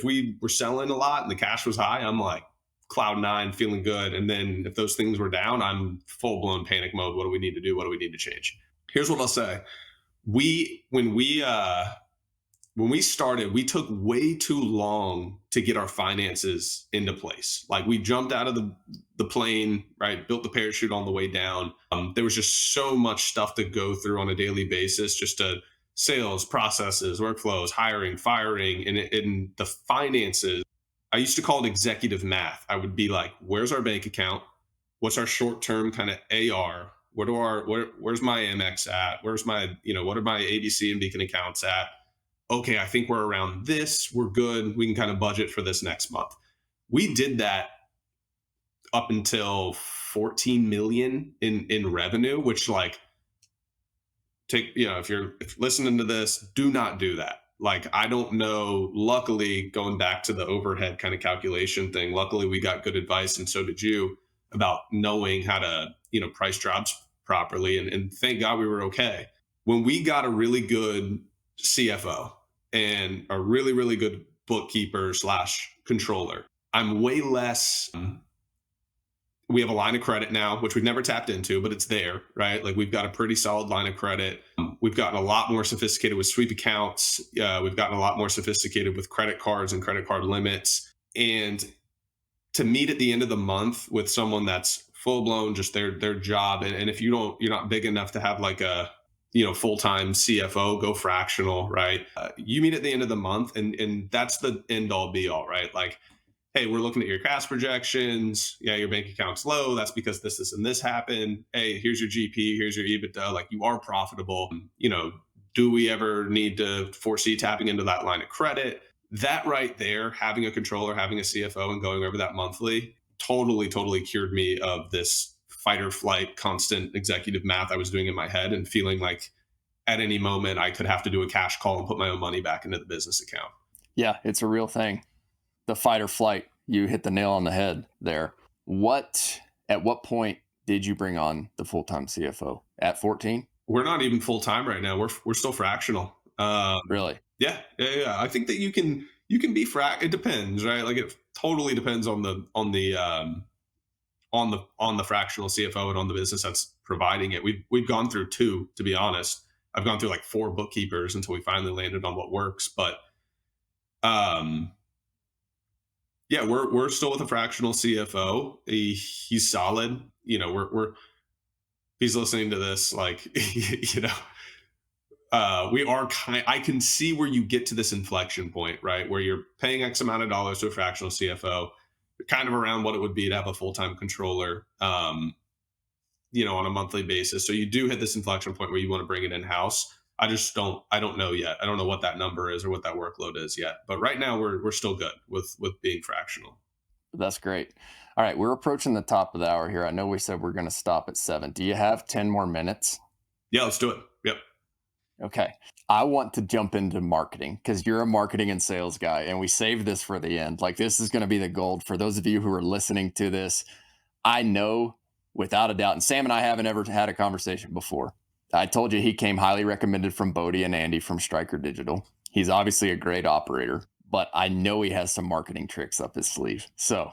we were selling a lot and the cash was high, I'm like cloud nine, feeling good. And then if those things were down, I'm full blown panic mode. What do we need to do? What do we need to change? Here's what I'll say. When we started, we took way too long to get our finances into place. Like we jumped out of the plane, right? Built the parachute on the way down. There was just so much stuff to go through on a daily basis just to sales, processes, workflows, hiring, firing, and in the finances. I used to call it executive math. I would be like, where's our bank account? What's our short term kind of AR? Where's my Amex at? Where's my, what are my ABC and Beacon accounts at? Okay, I think we're around this. We're good. We can kind of budget for this next month. We did that up until 14 million in revenue, which like if you're listening to this, do not do that. Like, I don't know. Luckily, going back to the overhead kind of calculation thing, luckily we got good advice, and so did you, about knowing how to, price jobs properly. And thank God we were okay. When we got a really good CFO and a really, really good bookkeeper slash controller, I'm way less. We have a line of credit now, which we've never tapped into, but it's there, right? Like, we've got a pretty solid line of credit. We've gotten a lot more sophisticated with sweep accounts. We've gotten a lot more sophisticated with credit cards and credit card limits. And to meet at the end of the month with someone that's full blown, just their job. And if you're not big enough to have like a, full-time CFO, go fractional, right? You meet at the end of the month, and that's the end all be all, right? Like, hey, we're looking at your cash projections. Yeah, your bank account's low. That's because this, and this happened. Hey, here's your GP. Here's your EBITDA. Like, you are profitable. Do we ever need to foresee tapping into that line of credit? That right there, having a controller, having a CFO, and going over that monthly totally, totally cured me of this fight or flight, constant executive math I was doing in my head, and feeling like at any moment I could have to do a cash call and put my own money back into the business account. Yeah, it's a real thing. The fight or flight, you hit the nail on the head there. At what point did you bring on the full-time CFO? At 14? We're not even full-time right now. We're still fractional. Really? Yeah. I think that you can be it depends, right? Like, it totally depends on the fractional CFO and on the business that's providing it. We've gone through two, to be honest. I've gone through like 4 bookkeepers until we finally landed on what works. But yeah, we're still with a fractional CFO. He's solid. He's listening to this, like, we are I can see where you get to this inflection point, right? Where you're paying X amount of dollars to a fractional CFO, kind of around what it would be to have a full-time controller, on a monthly basis. So you do hit this inflection point where you want to bring it in-house. I don't know yet. I don't know what that number is or what that workload is yet. But right now we're still good with being fractional. That's great. All right, we're approaching the top of the hour here. I know we said we're going to stop at 7. Do you have 10 more minutes? Yeah, let's do it. Yep. Okay. I want to jump into marketing because you're a marketing and sales guy, and we saved this for the end. Like, this is going to be the gold for those of you who are listening to this. I know without a doubt, and Sam and I haven't ever had a conversation before. I told you he came highly recommended from Bodie and Andy from Striker Digital. He's obviously a great operator, but I know he has some marketing tricks up his sleeve. So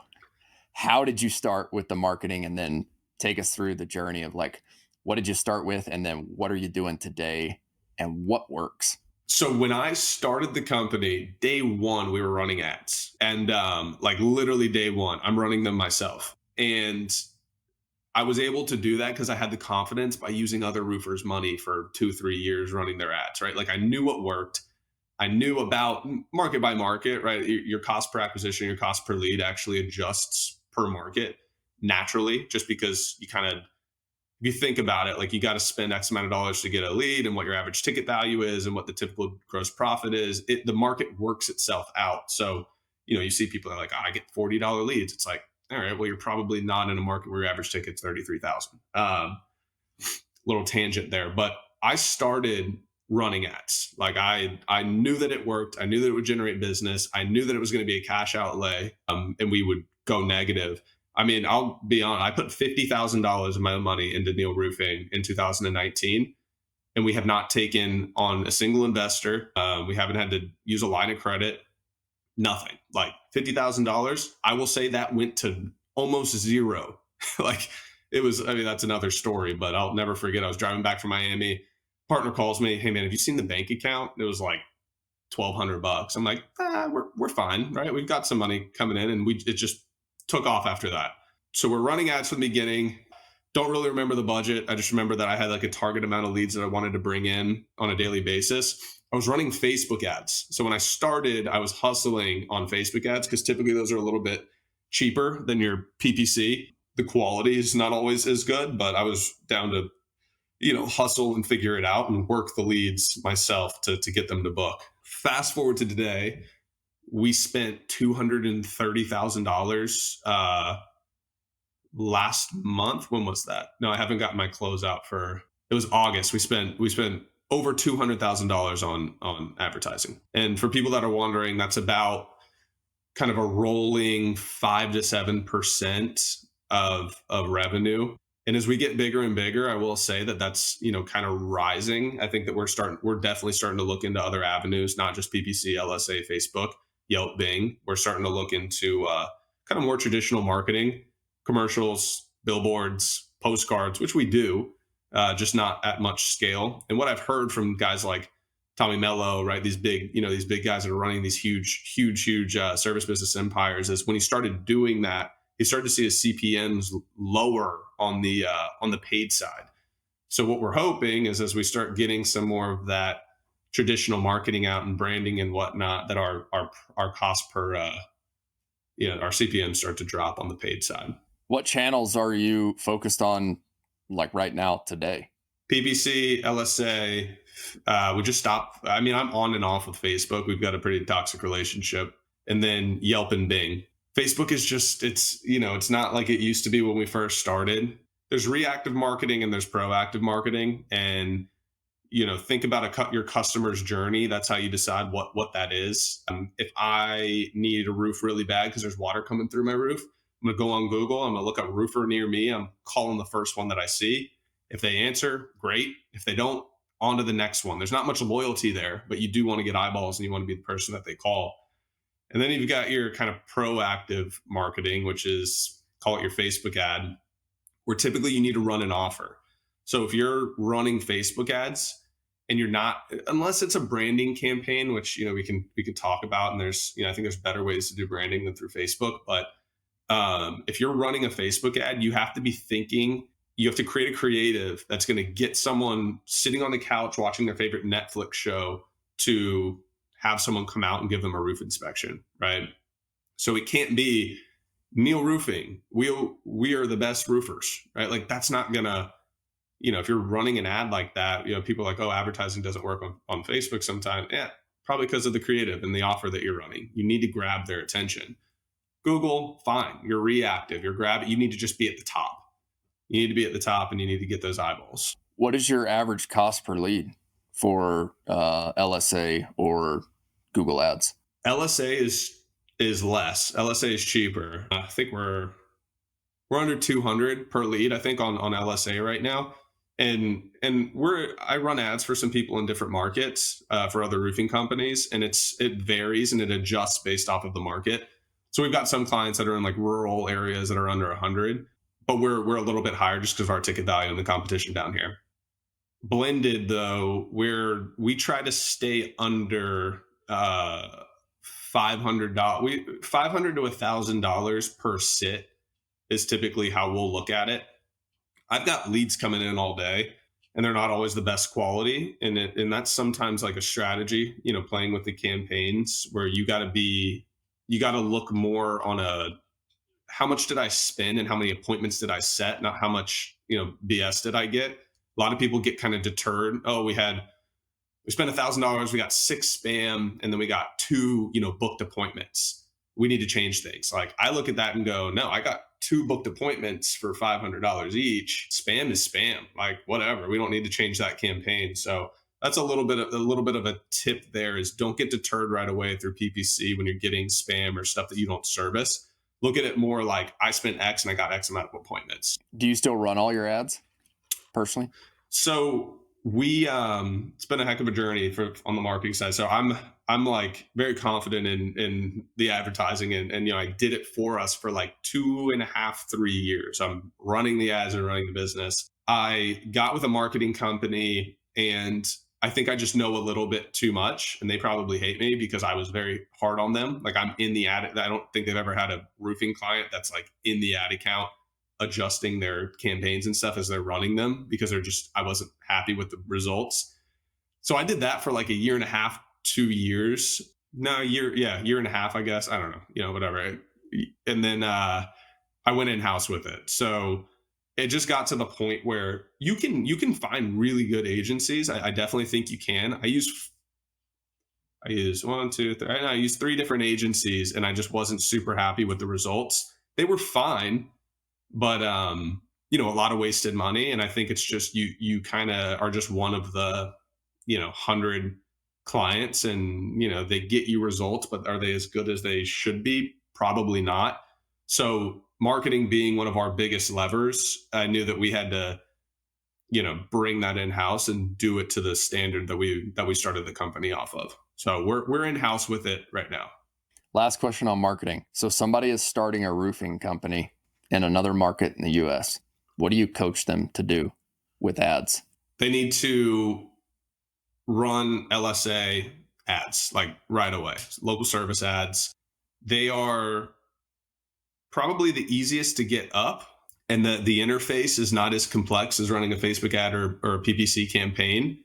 how did you start with the marketing, and then take us through the journey of, like, what did you start with, and then what are you doing today, and what works? So when I started the company, day one, we were running ads, and like, literally day one, I'm running them myself. And I was able to do that because I had the confidence by using other roofers' money for 2-3 years running their ads, right? Like, I knew what worked. I knew about market by market, right? Your cost per acquisition, your cost per lead actually adjusts per market naturally, just because if you think about it, like, you got to spend X amount of dollars to get a lead, and what your average ticket value is, and what the typical gross profit is. The market works itself out. So, you see people are like, I get $40 leads. It's like, all right, well, you're probably not in a market where your average ticket's 33,000. Little tangent there, but I started running ads. Like, I knew that it worked. I knew that it would generate business. I knew that it was going to be a cash outlay, and we would go negative. I mean, I'll be honest, I put $50,000 of my own money into Neil Roofing in 2019, and we have not taken on a single investor. We haven't had to use a line of credit. Nothing. Like, $50,000, I will say that went to almost zero. Like, it was, I mean, that's another story, but I'll never forget. I was driving back from Miami. Partner calls me, hey man, have you seen the bank account? It was like $1,200. I'm like, we're fine, right? We've got some money coming in, and it just took off after that. So we're running ads from the beginning. Don't really remember the budget. I just remember that I had like a target amount of leads that I wanted to bring in on a daily basis. I was running Facebook ads. So when I started, I was hustling on Facebook ads because typically those are a little bit cheaper than your PPC. The quality is not always as good, but I was down to, hustle and figure it out and work the leads myself to get them to book. Fast forward to today, we spent $230,000 last month. When was that? No, I haven't gotten my closeout for. It was August. We spent over $200,000 on advertising. And for people that are wondering, that's about kind of a rolling 5 to 7% of revenue. And as we get bigger and bigger, I will say that that's kind of rising. I think that we're definitely starting to look into other avenues, not just PPC, LSA, Facebook, Yelp, Bing. We're starting to look into kind of more traditional marketing, commercials, billboards, postcards, which we do, just not at much scale. And what I've heard from guys like Tommy Mello, right? These big guys that are running these huge service business empires, is when he started doing that, he started to see his CPMs lower on the paid side. So what we're hoping is as we start getting some more of that traditional marketing out and branding and whatnot, that our cost per our CPMs start to drop on the paid side. What channels are you focused on, like right now today? PPC, LSA. We just stopped. I mean, I'm on and off with Facebook. We've got a pretty toxic relationship. And then Yelp and Bing. Facebook is just, it's not like it used to be when we first started. There's reactive marketing and there's proactive marketing. And, think about your customer's journey. That's how you decide what that is. If I need a roof really bad because there's water coming through my roof, I'm going to go on Google. I'm going to look up roofer near me. I'm calling the first one that I see. If they answer, great. If they don't, on to the next one. There's not much loyalty there, but you do want to get eyeballs and you want to be the person that they call. And then you've got your kind of proactive marketing, which is, call it your Facebook ad, where typically you need to run an offer. So if you're running Facebook ads and you're not, unless it's a branding campaign, which we can talk about, and there's I think there's better ways to do branding than through Facebook. But if you're running a Facebook ad, you have to be thinking. You have to create a creative that's going to get someone sitting on the couch watching their favorite Netflix show to have someone come out and give them a roof inspection, right? So it can't be Neil Roofing. We are the best roofers, right? Like that's not gonna, if you're running an ad like that, people are like, oh, advertising doesn't work on Facebook sometimes. Yeah, probably because of the creative and the offer that you're running. You need to grab their attention. Google, fine. You're reactive. You need to just be at the top. You need to be at the top and you need to get those eyeballs. What is your average cost per lead for LSA or Google Ads? LSA is less. LSA is cheaper. I think we're under 200 per lead, I think, on LSA right now. And I run ads for some people in different markets for other roofing companies, and it varies and it adjusts based off of the market. So we've got some clients that are in like rural areas that are under 100. But we're a little bit higher just because of our ticket value and the competition down here. Blended though, we try to stay under $500. $500 to $1,000 per sit is typically how we'll look at it. I've got leads coming in all day, and they're not always the best quality, and that's sometimes like a strategy. Playing with the campaigns where you got to look more on how much did I spend and how many appointments did I set, not how much, BS did I get. A lot of people get kind of deterred. Oh, we spent $1,000. We got 6 spam and then we got 2, booked appointments. We need to change things. Like I look at that and go, no, I got 2 booked appointments for $500 each. Spam is spam. Like whatever. We don't need to change that campaign. So that's a little bit of a tip there is don't get deterred right away through PPC when you're getting spam or stuff that you don't service. Look at it more like I spent X and I got X amount of appointments. Do you still run all your ads personally? So it's been a heck of a journey on the marketing side. So I'm like very confident in the advertising and I did it for us for like 2.5, 3 years. I'm running the ads and running the business. I got with a marketing company and I think I just know a little bit too much, and they probably hate me because I was very hard on them. Like I'm in the ad. I don't think they've ever had a roofing client that's like in the ad account adjusting their campaigns and stuff as they're running them because I wasn't happy with the results. So I did that for like a year and a half, 2 years. No, year and a half, I guess. I don't know, whatever. And then I went in house with it. So it just got to the point where you can find really good agencies. I definitely think you can. I use one, two, three. I used three different agencies, and I just wasn't super happy with the results. They were fine, but a lot of wasted money. And I think it's just you kind of are just one of the 100 clients, and they get you results, but are they as good as they should be? Probably not. So marketing being one of our biggest levers, I knew that we had to bring that in house and do it to the standard that we started the company off of. So we're in house with it right now. Last question on marketing. So somebody is starting a roofing company in another market in the US. What do you coach them to do with ads? They need to run LSA ads like right away, local service ads. They are probably the easiest to get up, and the interface is not as complex as running a Facebook ad or a PPC campaign.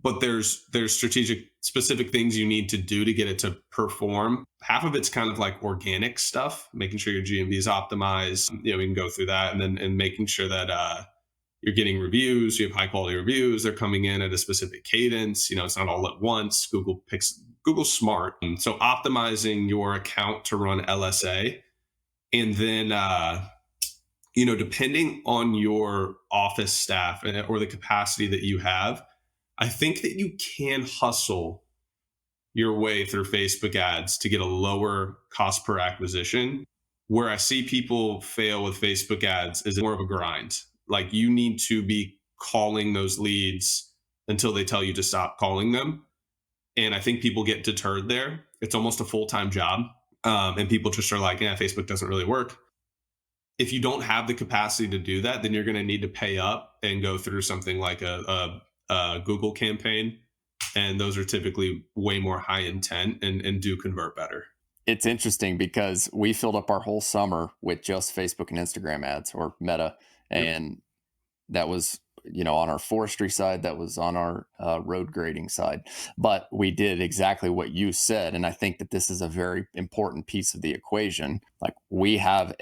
But there's strategic specific things you need to do to get it to perform. Half of it's kind of like organic stuff, making sure your GMV is optimized. We can go through that, and making sure that you're getting reviews, you have high quality reviews, they're coming in at a specific cadence. It's not all at once. Google's smart. And so optimizing your account to run LSA, and then depending on your office staff or the capacity that you have, I think that you can hustle your way through Facebook ads to get a lower cost per acquisition. Where I see people fail with Facebook ads is more of a grind. Like, you need to be calling those leads until they tell you to stop calling them. And I think people get deterred there. It's almost a full-time job. And people just are like, yeah, Facebook doesn't really work. If you don't have the capacity to do that, then you're going to need to pay up and go through something like a Google campaign. And those are typically way more high intent and do convert better. It's interesting because we filled up our whole summer with just Facebook and Instagram ads, or Meta. And that was, on our forestry side, that was on our road grading side. But we did exactly what you said. And I think that this is a very important piece of the equation. Like, we have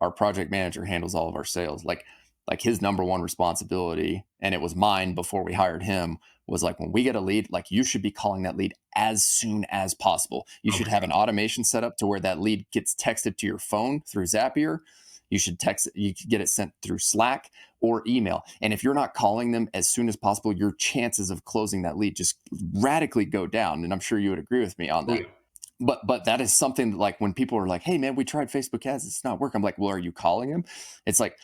our project manager handles all of our sales. Like his number one responsibility, and it was mine before we hired him, was like, when we get a lead, like, you should be calling that lead as soon as possible. You should have an automation set up to where that lead gets texted to your phone through Zapier. You should get it sent through Slack or email. And if you're not calling them as soon as possible, your chances of closing that lead just radically go down. And I'm sure you would agree with me on that. Yeah. But that is something that, like, when people are like, hey man, we tried Facebook ads, it's not working. I'm like, well, are you calling them? It's like,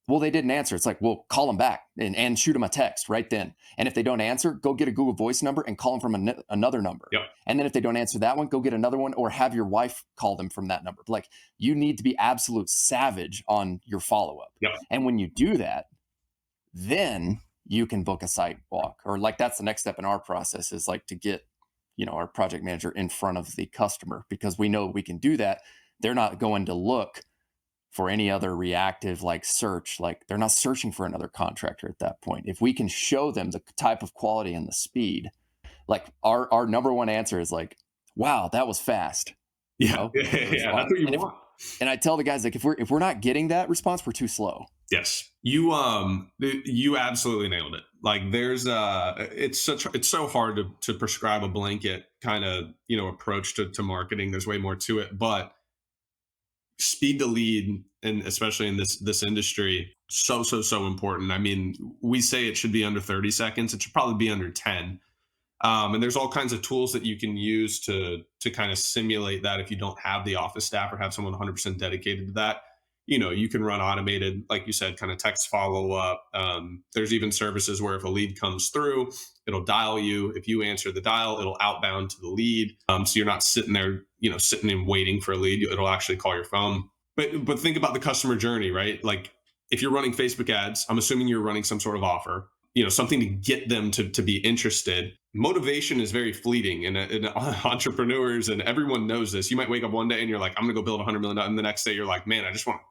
well, they didn't answer. It's like, well, call them back and shoot them a text right then. And if they don't answer, go get a Google Voice number and call them from another number. Yep. And then if they don't answer that one, go get another one, or have your wife call them from that number. Like, you need to be absolute savage on your follow-up. Yep. And when you do that, then you can book a site walk, or like, that's the next step in our process, is like to get, our project manager in front of the customer, because we know we can do that. They're not going to look for any other reactive like search. Like, they're not searching for another contractor at that point. If we can show them the type of quality and the speed, like, our number one answer is like, wow, that was fast. Yeah, that's what you want. And I tell the guys, like, if we're not getting that response, we're too slow. Yes, you absolutely nailed it. Like, there's it's so hard to prescribe a blanket kind of approach to marketing. There's way more to it, but speed to lead, and especially in this industry, so important. I mean, we say it should be under 30 seconds. It should probably be under 10. And there's all kinds of tools that you can use to kind of simulate that. If you don't have the office staff or have someone 100% dedicated to that, you can run automated, like you said, kind of text follow up. There's even services where if a lead comes through, it'll dial you. If you answer the dial, it'll outbound to the lead. So you're not sitting there, sitting and waiting for a lead. It'll actually call your phone. But think about the customer journey, right? Like, if you're running Facebook ads, I'm assuming you're running some sort of offer, something to get them to be interested. Motivation is very fleeting, and entrepreneurs and everyone knows this. You might wake up one day and you're like, I'm going to go build $100 million. And the next day you're like, man, I just want to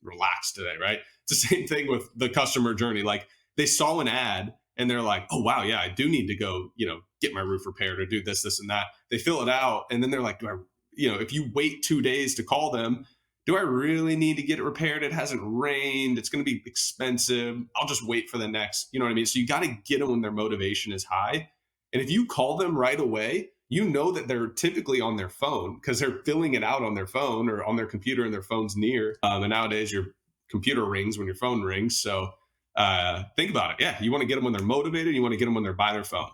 relax today, right? It's the same thing with the customer journey. Like they saw an ad and they're like, oh wow, yeah, I do need to go, get my roof repaired or do this and that. They fill it out and then they're like, do I, if you wait 2 days to call them, do I really need to get it repaired? It hasn't rained. It's going to be expensive. I'll just wait for the next, you know what I mean? So you got to get them when their motivation is high. And if you call them right away, you know that they're typically on their phone because they're filling it out on their phone or on their computer and their phone's near. And nowadays your computer rings when your phone rings. So think about it. Yeah, you want to get them when they're motivated. You want to get them when they're by their phone.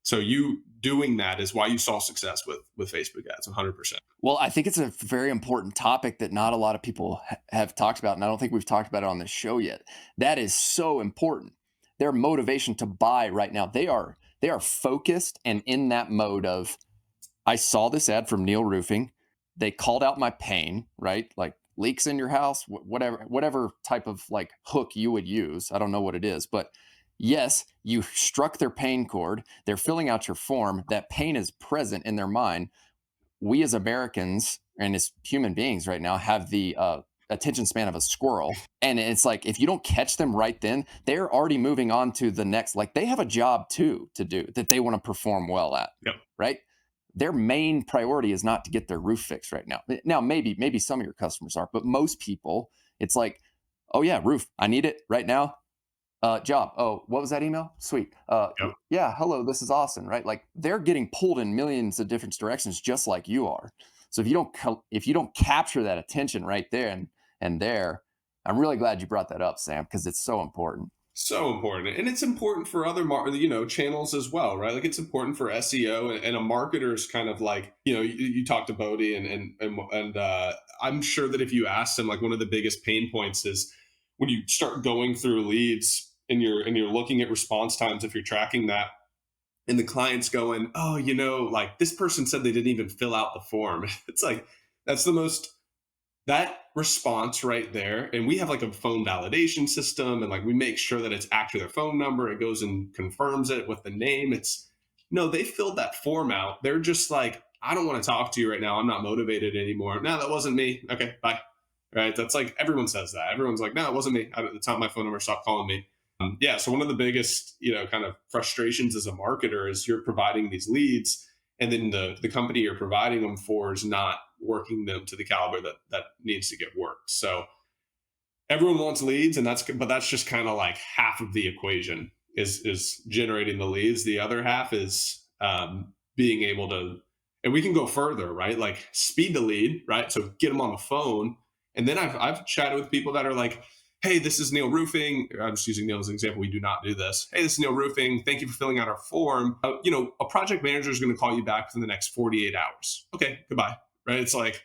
So you doing that is why you saw success with Facebook ads, 100%. Well, I think it's a very important topic that not a lot of people have talked about, and I don't think we've talked about it on this show yet. That is so important. Their motivation to buy right now, they are focused and in that mode of, I saw this ad from Neil Roofing. They called out my pain, right? Like leaks in your house, whatever type of like hook you would use. I don't know what it is, but yes, you struck their pain chord. They're filling out your form. That pain is present in their mind. We as Americans and as human beings right now have the attention span of a squirrel. And it's like, if you don't catch them right then, they're already moving on to the next, like they have a job too to do that they want to perform well at, Yep. right? Their main priority is not to get their roof fixed right now. Now, maybe some of your customers are, but most people, it's like, oh yeah, roof, I need it right now. Job. Oh, what was that email? Sweet. Yep. Yeah. Hello, this is Austin, right? Like they're getting pulled in millions of different directions, just like you are. So if you don't capture that attention right there and there, I'm really glad you brought that up, Sam, because it's so important. So important, and it's important for other channels as well, right? Like it's important for SEO and a marketer's kind of like, you talked to Bodie and I'm sure that if you asked him, like one of the biggest pain points is when you start going through leads and you're looking at response times, if you're tracking that, and the client's going, oh, like this person said they didn't even fill out the form. It's like that's that response right there. And we have like a phone validation system, and like we make sure that it's actually their phone number. It goes and confirms it with the name. It's no, they filled that form out. They're just like, I don't want to talk to you right now. I'm not motivated anymore. No, that wasn't me. Okay, bye. Right? That's like everyone says that. Everyone's like, no, it wasn't me. It's not my phone number. Stop calling me. Yeah. So one of the biggest, kind of frustrations as a marketer is you're providing these leads, and then the company you're providing them for is not working them to the caliber that needs to get worked. So everyone wants leads, and but that's just kind of like half of the equation is generating the leads. The other half is being able to, and we can go further, right? Like speed the lead, right? So get them on the phone. And then I've chatted with people that are like, hey, this is Neil Roofing. I'm just using Neil as an example. We do not do this. Hey, this is Neil Roofing. Thank you for filling out our form. A project manager is going to call you back within the next 48 hours. Okay, goodbye. Right? It's like,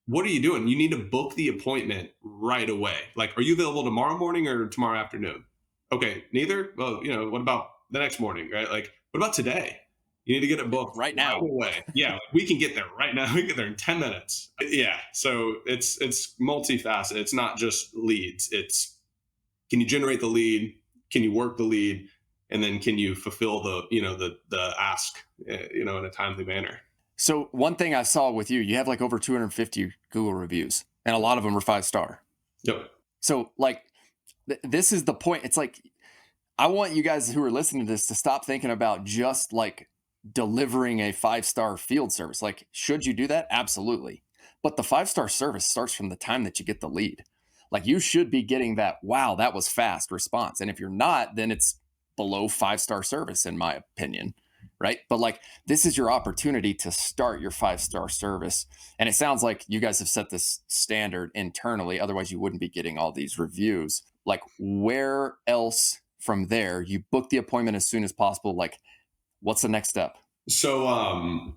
what are you doing? You need to book the appointment right away. Like, are you available tomorrow morning or tomorrow afternoon? Okay, neither. Well, what about the next morning? Right? Like, what about today? You need to get it booked right now. Right away. Yeah, we can get there right now. We can get there in 10 minutes. Yeah. So it's multifaceted. It's not just leads. It's, can you generate the lead? Can you work the lead? And then can you fulfill the ask, in a timely manner? So one thing I saw with you, you have like over 250 Google reviews, and a lot of them are 5-star. Yep. So like, this is the point. It's like, I want you guys who are listening to this to stop thinking about just like delivering a 5-star field service. Like, should you do that? Absolutely. But the 5-star service starts from the time that you get the lead. Like, you should be getting that, wow, that was fast response. And if you're not, then it's below 5-star service, in my opinion. Right. But like, this is your opportunity to start your 5-star service. And it sounds like you guys have set this standard internally. Otherwise, you wouldn't be getting all these reviews. Like, where else from there? You book the appointment as soon as possible. Like, what's the next step? So,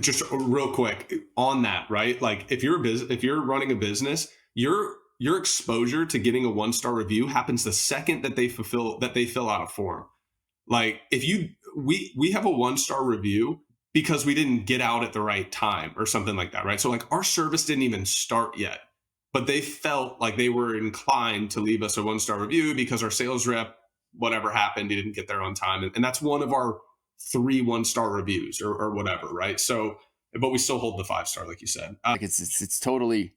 just real quick on that, right? Like if you're running a business, your exposure to getting a 1-star review happens the second that they fill out a form. Like we have a 1-star review because we didn't get out at the right time or something like that, right? So like our service didn't even start yet, but they felt like they were inclined to leave us a 1-star review because our sales rep, whatever happened, he didn't get there on time. And that's one of our 3 1-star reviews or whatever, right? So, but we still hold the 5-star, like you said. Like it's totally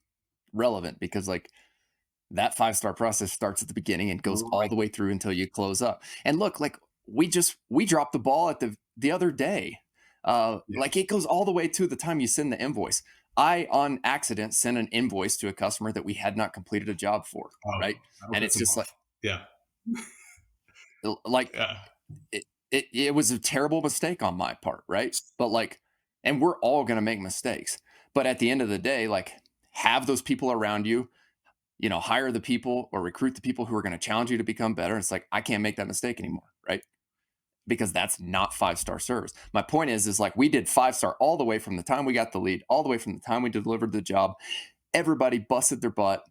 relevant because like that 5-star process starts at the beginning and goes all Right. the way through until you close up. And look, like we dropped the ball at the other day. Yeah. Like it goes all the way to the time you send the invoice. I on accident sent an invoice to a customer that we had not completed a job for, Oh, right? that'll And piss it's them just off. Yeah. like Yeah. it was a terrible mistake on my part, right? But like, and we're all gonna make mistakes. But at the end of the day, like have those people around you, hire the people or recruit the people who are going to challenge you to become better. It's like, I can't make that mistake anymore, right? Because that's not 5-star service. My point is like we did 5-star all the way from the time we got the lead, all the way from the time we delivered the job. Everybody busted their butt,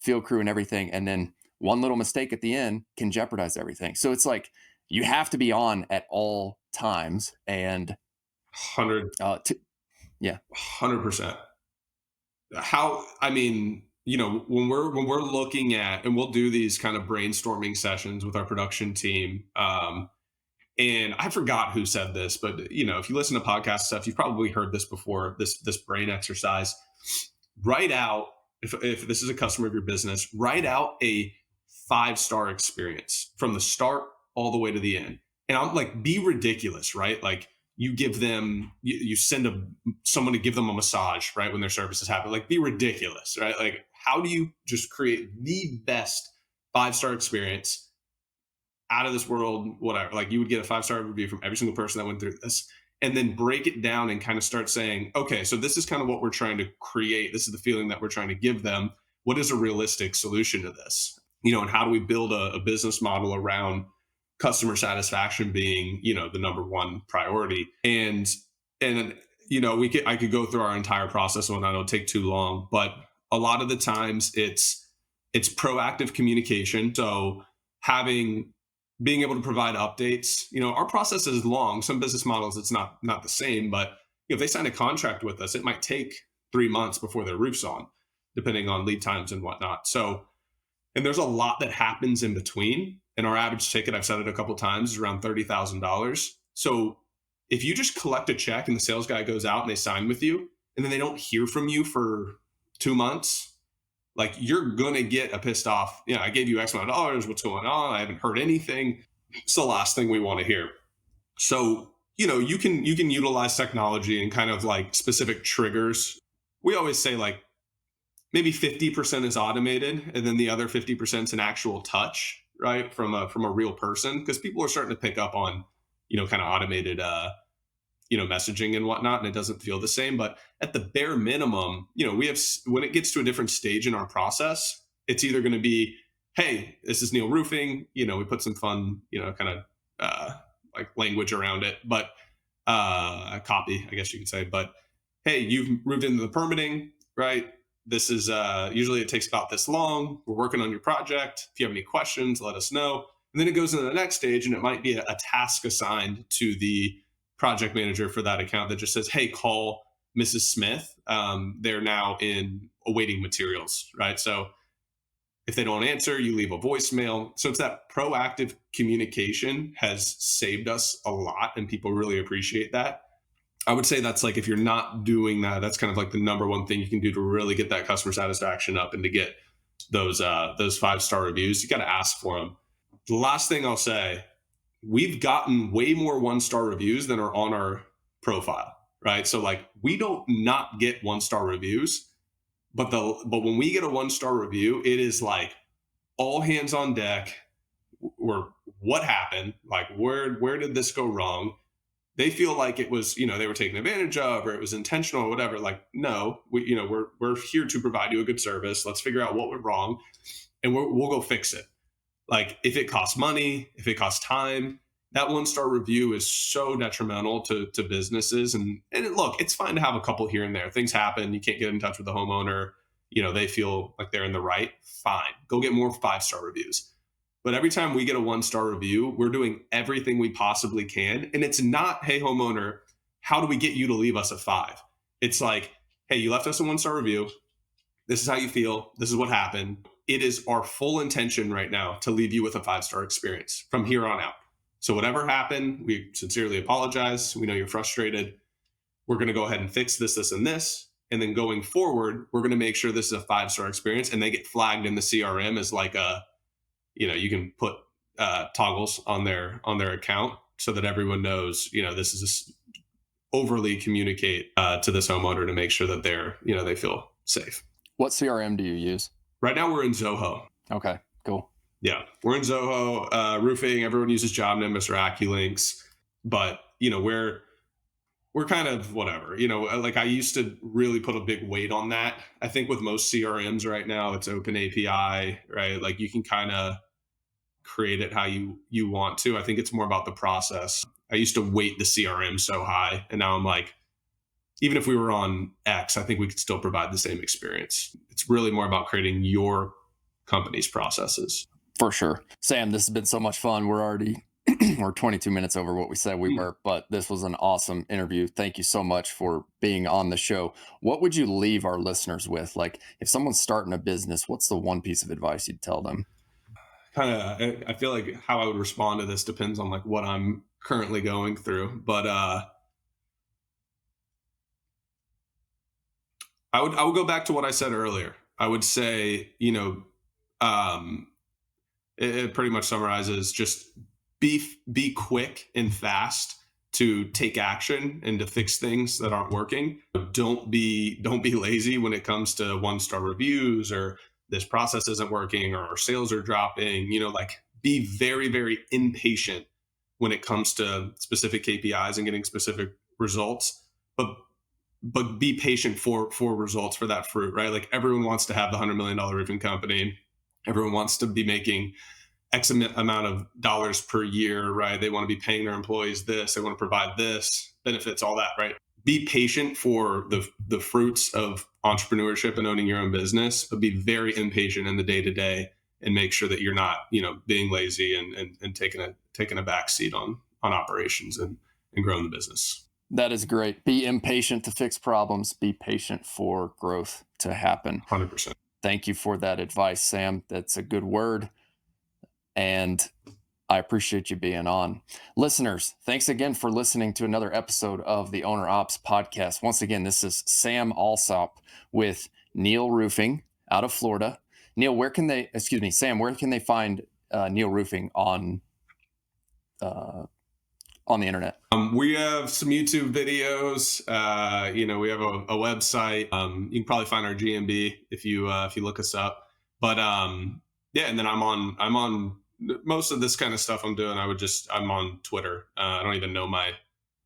field crew and everything. And then one little mistake at the end can jeopardize everything. So it's like you have to be on at all times. And 100, yeah, 100%. How, I mean, when we're looking at, and we'll do these kind of brainstorming sessions with our production team. And I forgot who said this, but if you listen to podcast stuff, you've probably heard this before. This brain exercise. Write out, if this is a customer of your business, write out a 5-star experience from the start all the way to the end. And I'm like, be ridiculous, right? Like you give them, you send someone to give them a massage, right, when their services happen. Like be ridiculous, right? Like how do you just create the best 5-star experience out of this world, whatever? Like you would get a 5-star review from every single person that went through this, and then break it down and kind of start saying, okay, so this is kind of what we're trying to create. This is the feeling that we're trying to give them. What is a realistic solution to this? And how do we build a business model around customer satisfaction being, the number one priority? And I could go through our entire process and I don't take too long, but a lot of the times it's proactive communication. So having being able to provide updates. Our process is long. Some business models it's not the same, but if they sign a contract with us, it might take 3 months before their roof's on, depending on lead times and whatnot. So, and there's a lot that happens in between. And our average ticket, I've said it a couple of times, is around $30,000. So if you just collect a check and the sales guy goes out and they sign with you, and then they don't hear from you for 2 months, like you're gonna get a pissed off. I gave you X amount of dollars. What's going on? I haven't heard anything. It's the last thing we want to hear. So you can utilize technology and kind of like specific triggers. We always say like maybe 50% is automated, and then the other 50% is an actual touch, right, from a real person, because people are starting to pick up on kind of automated messaging and whatnot, and it doesn't feel the same. But at the bare minimum, we have, when it gets to a different stage in our process, it's either going to be, hey, this is Neil Roofing. We put some fun, kind of like language around it, but copy, I guess you could say. But hey, you've moved into the permitting, right? This is usually it takes about this long. We're working on your project. If you have any questions, let us know. And then it goes into the next stage, and it might be a task assigned to the project manager for that account that just says, hey, call Mrs. Smith. They're now in awaiting materials, right? So if they don't answer, you leave a voicemail. So it's that proactive communication has saved us a lot, and people really appreciate that. I would say that's like, if you're not doing that, that's kind of like the number one thing you can do to really get that customer satisfaction up and to get those 5-star reviews. You got to ask for them. The last thing I'll say, we've gotten way more 1-star reviews than are on our profile, right? So like we don't not get 1-star reviews, but when we get a 1-star review, it is like all hands on deck. Or what happened? Like where did this go wrong? They feel like it was, they were taken advantage of, or it was intentional or whatever. Like, no, we're here to provide you a good service. Let's figure out what went wrong, and we'll go fix it. Like if it costs money, if it costs time, that 1-star review is so detrimental to businesses. And look, it's fine to have a couple here and there. Things happen. You can't get in touch with the homeowner. They feel like they're in the right. Fine. Go get more 5-star reviews. But every time we get a 1-star review, we're doing everything we possibly can. And it's not, hey, homeowner, how do we get you to leave us a 5? It's like, hey, you left us a 1-star review. This is how you feel. This is what happened. It is our full intention right now to leave you with a 5-star experience from here on out. So whatever happened, we sincerely apologize. We know you're frustrated. We're going to go ahead and fix this, this, and this. And then going forward, we're going to make sure this is a 5-star experience, and they get flagged in the CRM as like a, you can put toggles on their account so that everyone knows, this is overly communicate to this homeowner to make sure that they feel safe. What CRM do you use? Right now we're in Zoho. Okay, cool. Yeah, we're in Zoho. Roofing, everyone uses JobNimbus or AccuLinks, but we're kind of whatever. Like I used to really put a big weight on that. I think with most CRMs right now, it's open API, right? Like you can kind of create it how you want to. I think it's more about the process. I used to weight the CRM so high, and now I'm like, even if we were on X, I think we could still provide the same experience. It's really more about creating your company's processes. For sure. Sam, this has been so much fun. We're 22 minutes over what we said we were, but this was an awesome interview. Thank you so much for being on the show. What would you leave our listeners with? Like if someone's starting a business, what's the one piece of advice you'd tell them? I feel like how I would respond to this depends on like what I'm currently going through, but I would go back to what I said earlier. I would say, it pretty much summarizes just be quick and fast to take action and to fix things that aren't working. Don't be lazy when it comes to 1-star reviews or this process isn't working or our sales are dropping. Like be very, very impatient when it comes to specific KPIs and getting specific results, but be patient for results, for that fruit, right? Like everyone wants to have the $100 million roofing company. Everyone wants to be making X amount of dollars per year, right? They want to be paying their employees this, they want to provide this, benefits, all that, right? Be patient for the fruits of entrepreneurship and owning your own business, but be very impatient in the day to day and make sure that you're not, being lazy and taking a back seat on operations and growing the business. That is great. Be impatient to fix problems. Be patient for growth to happen. 100%. Thank you for that advice, Sam. That's a good word. And I appreciate you being on. Listeners, thanks again for listening to another episode of the Owner Ops Podcast. Once again, this is Sam Allsopp with Neil Roofing out of Florida. Neil, Sam, where can they find Neil Roofing on the internet? We have some YouTube videos. We have a website. You can probably find our GMB if you look us up. But yeah, and then I'm on most of this kind of stuff I'm doing. I'm on Twitter. I don't even know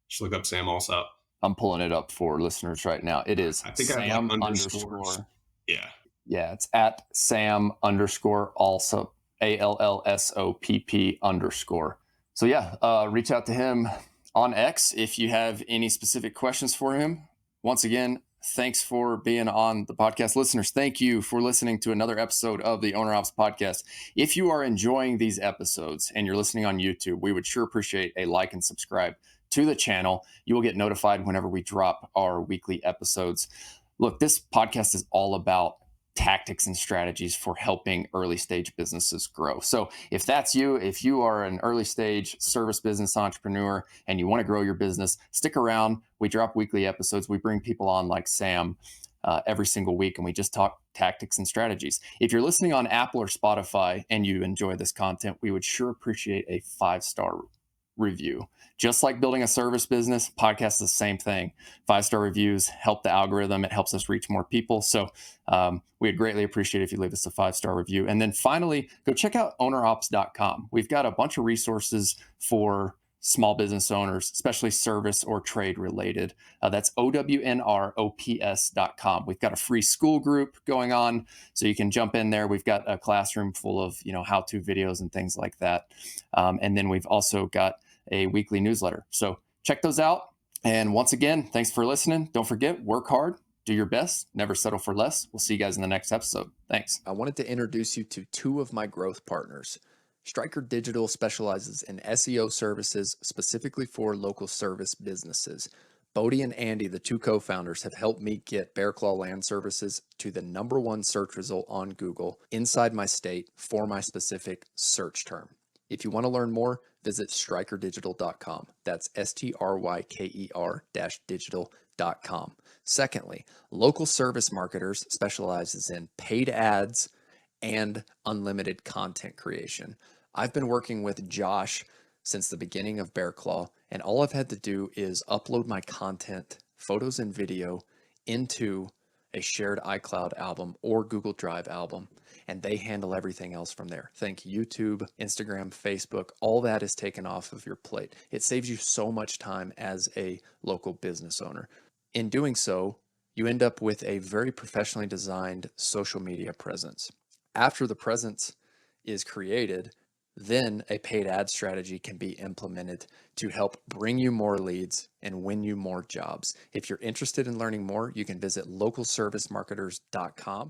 just look up Sam Allsopp. I'm pulling it up for listeners right now. It is I think Sam I have like underscores. Yeah. Yeah, it's at Sam _Allsopp, ALLSOPP_. So yeah, reach out to him on X if you have any specific questions for him. Once again, thanks for being on the podcast. Listeners, thank you for listening to another episode of the Owner Ops Podcast. If you are enjoying these episodes and you're listening on YouTube, we would sure appreciate a like and subscribe to the channel. You will get notified whenever we drop our weekly episodes. Look, this podcast is all about tactics and strategies for helping early stage businesses grow. So if that's you, if you are an early stage service business entrepreneur and you want to grow your business, stick around. We drop weekly episodes. We bring people on like Sam every single week, and we just talk tactics and strategies. If you're listening on Apple or Spotify and you enjoy this content, we would sure appreciate a 5-star review. Just like building a service business, podcast is the same thing. 5-star reviews help the algorithm. It helps us reach more people. So we'd greatly appreciate if you leave us a 5-star review. And then finally, go check out ownerops.com. We've got a bunch of resources for small business owners, especially service or trade related. That's OWNROPS.com. We've got a free school group going on, so you can jump in there. We've got a classroom full of how-to videos and things like that. And then we've also got a weekly newsletter. So check those out. And once again, thanks for listening. Don't forget, work hard, do your best, never settle for less. We'll see you guys in the next episode. Thanks. I wanted to introduce you to two of my growth partners. Striker Digital specializes in SEO services specifically for local service businesses. Bodie and Andy, the two co-founders, have helped me get Bear Claw Land Services to the #1 search result on Google inside my state for my specific search term. If you want to learn more, visit strikerdigital.com. That's STRYKER-digital.com. local-service-marketers.com. Secondly, Local Service Marketers specializes in paid ads and unlimited content creation. I've been working with Josh since the beginning of Bear Claw, and all I've had to do is upload my content, photos and video, into a shared iCloud album or Google Drive album, and they handle everything else from there. Think YouTube, Instagram, Facebook, all that is taken off of your plate. It saves you so much time as a local business owner. In doing so, you end up with a very professionally designed social media presence. After the presence is created, then a paid ad strategy can be implemented to help bring you more leads and win you more jobs. If you're interested in learning more, you can visit localservicemarketers.com.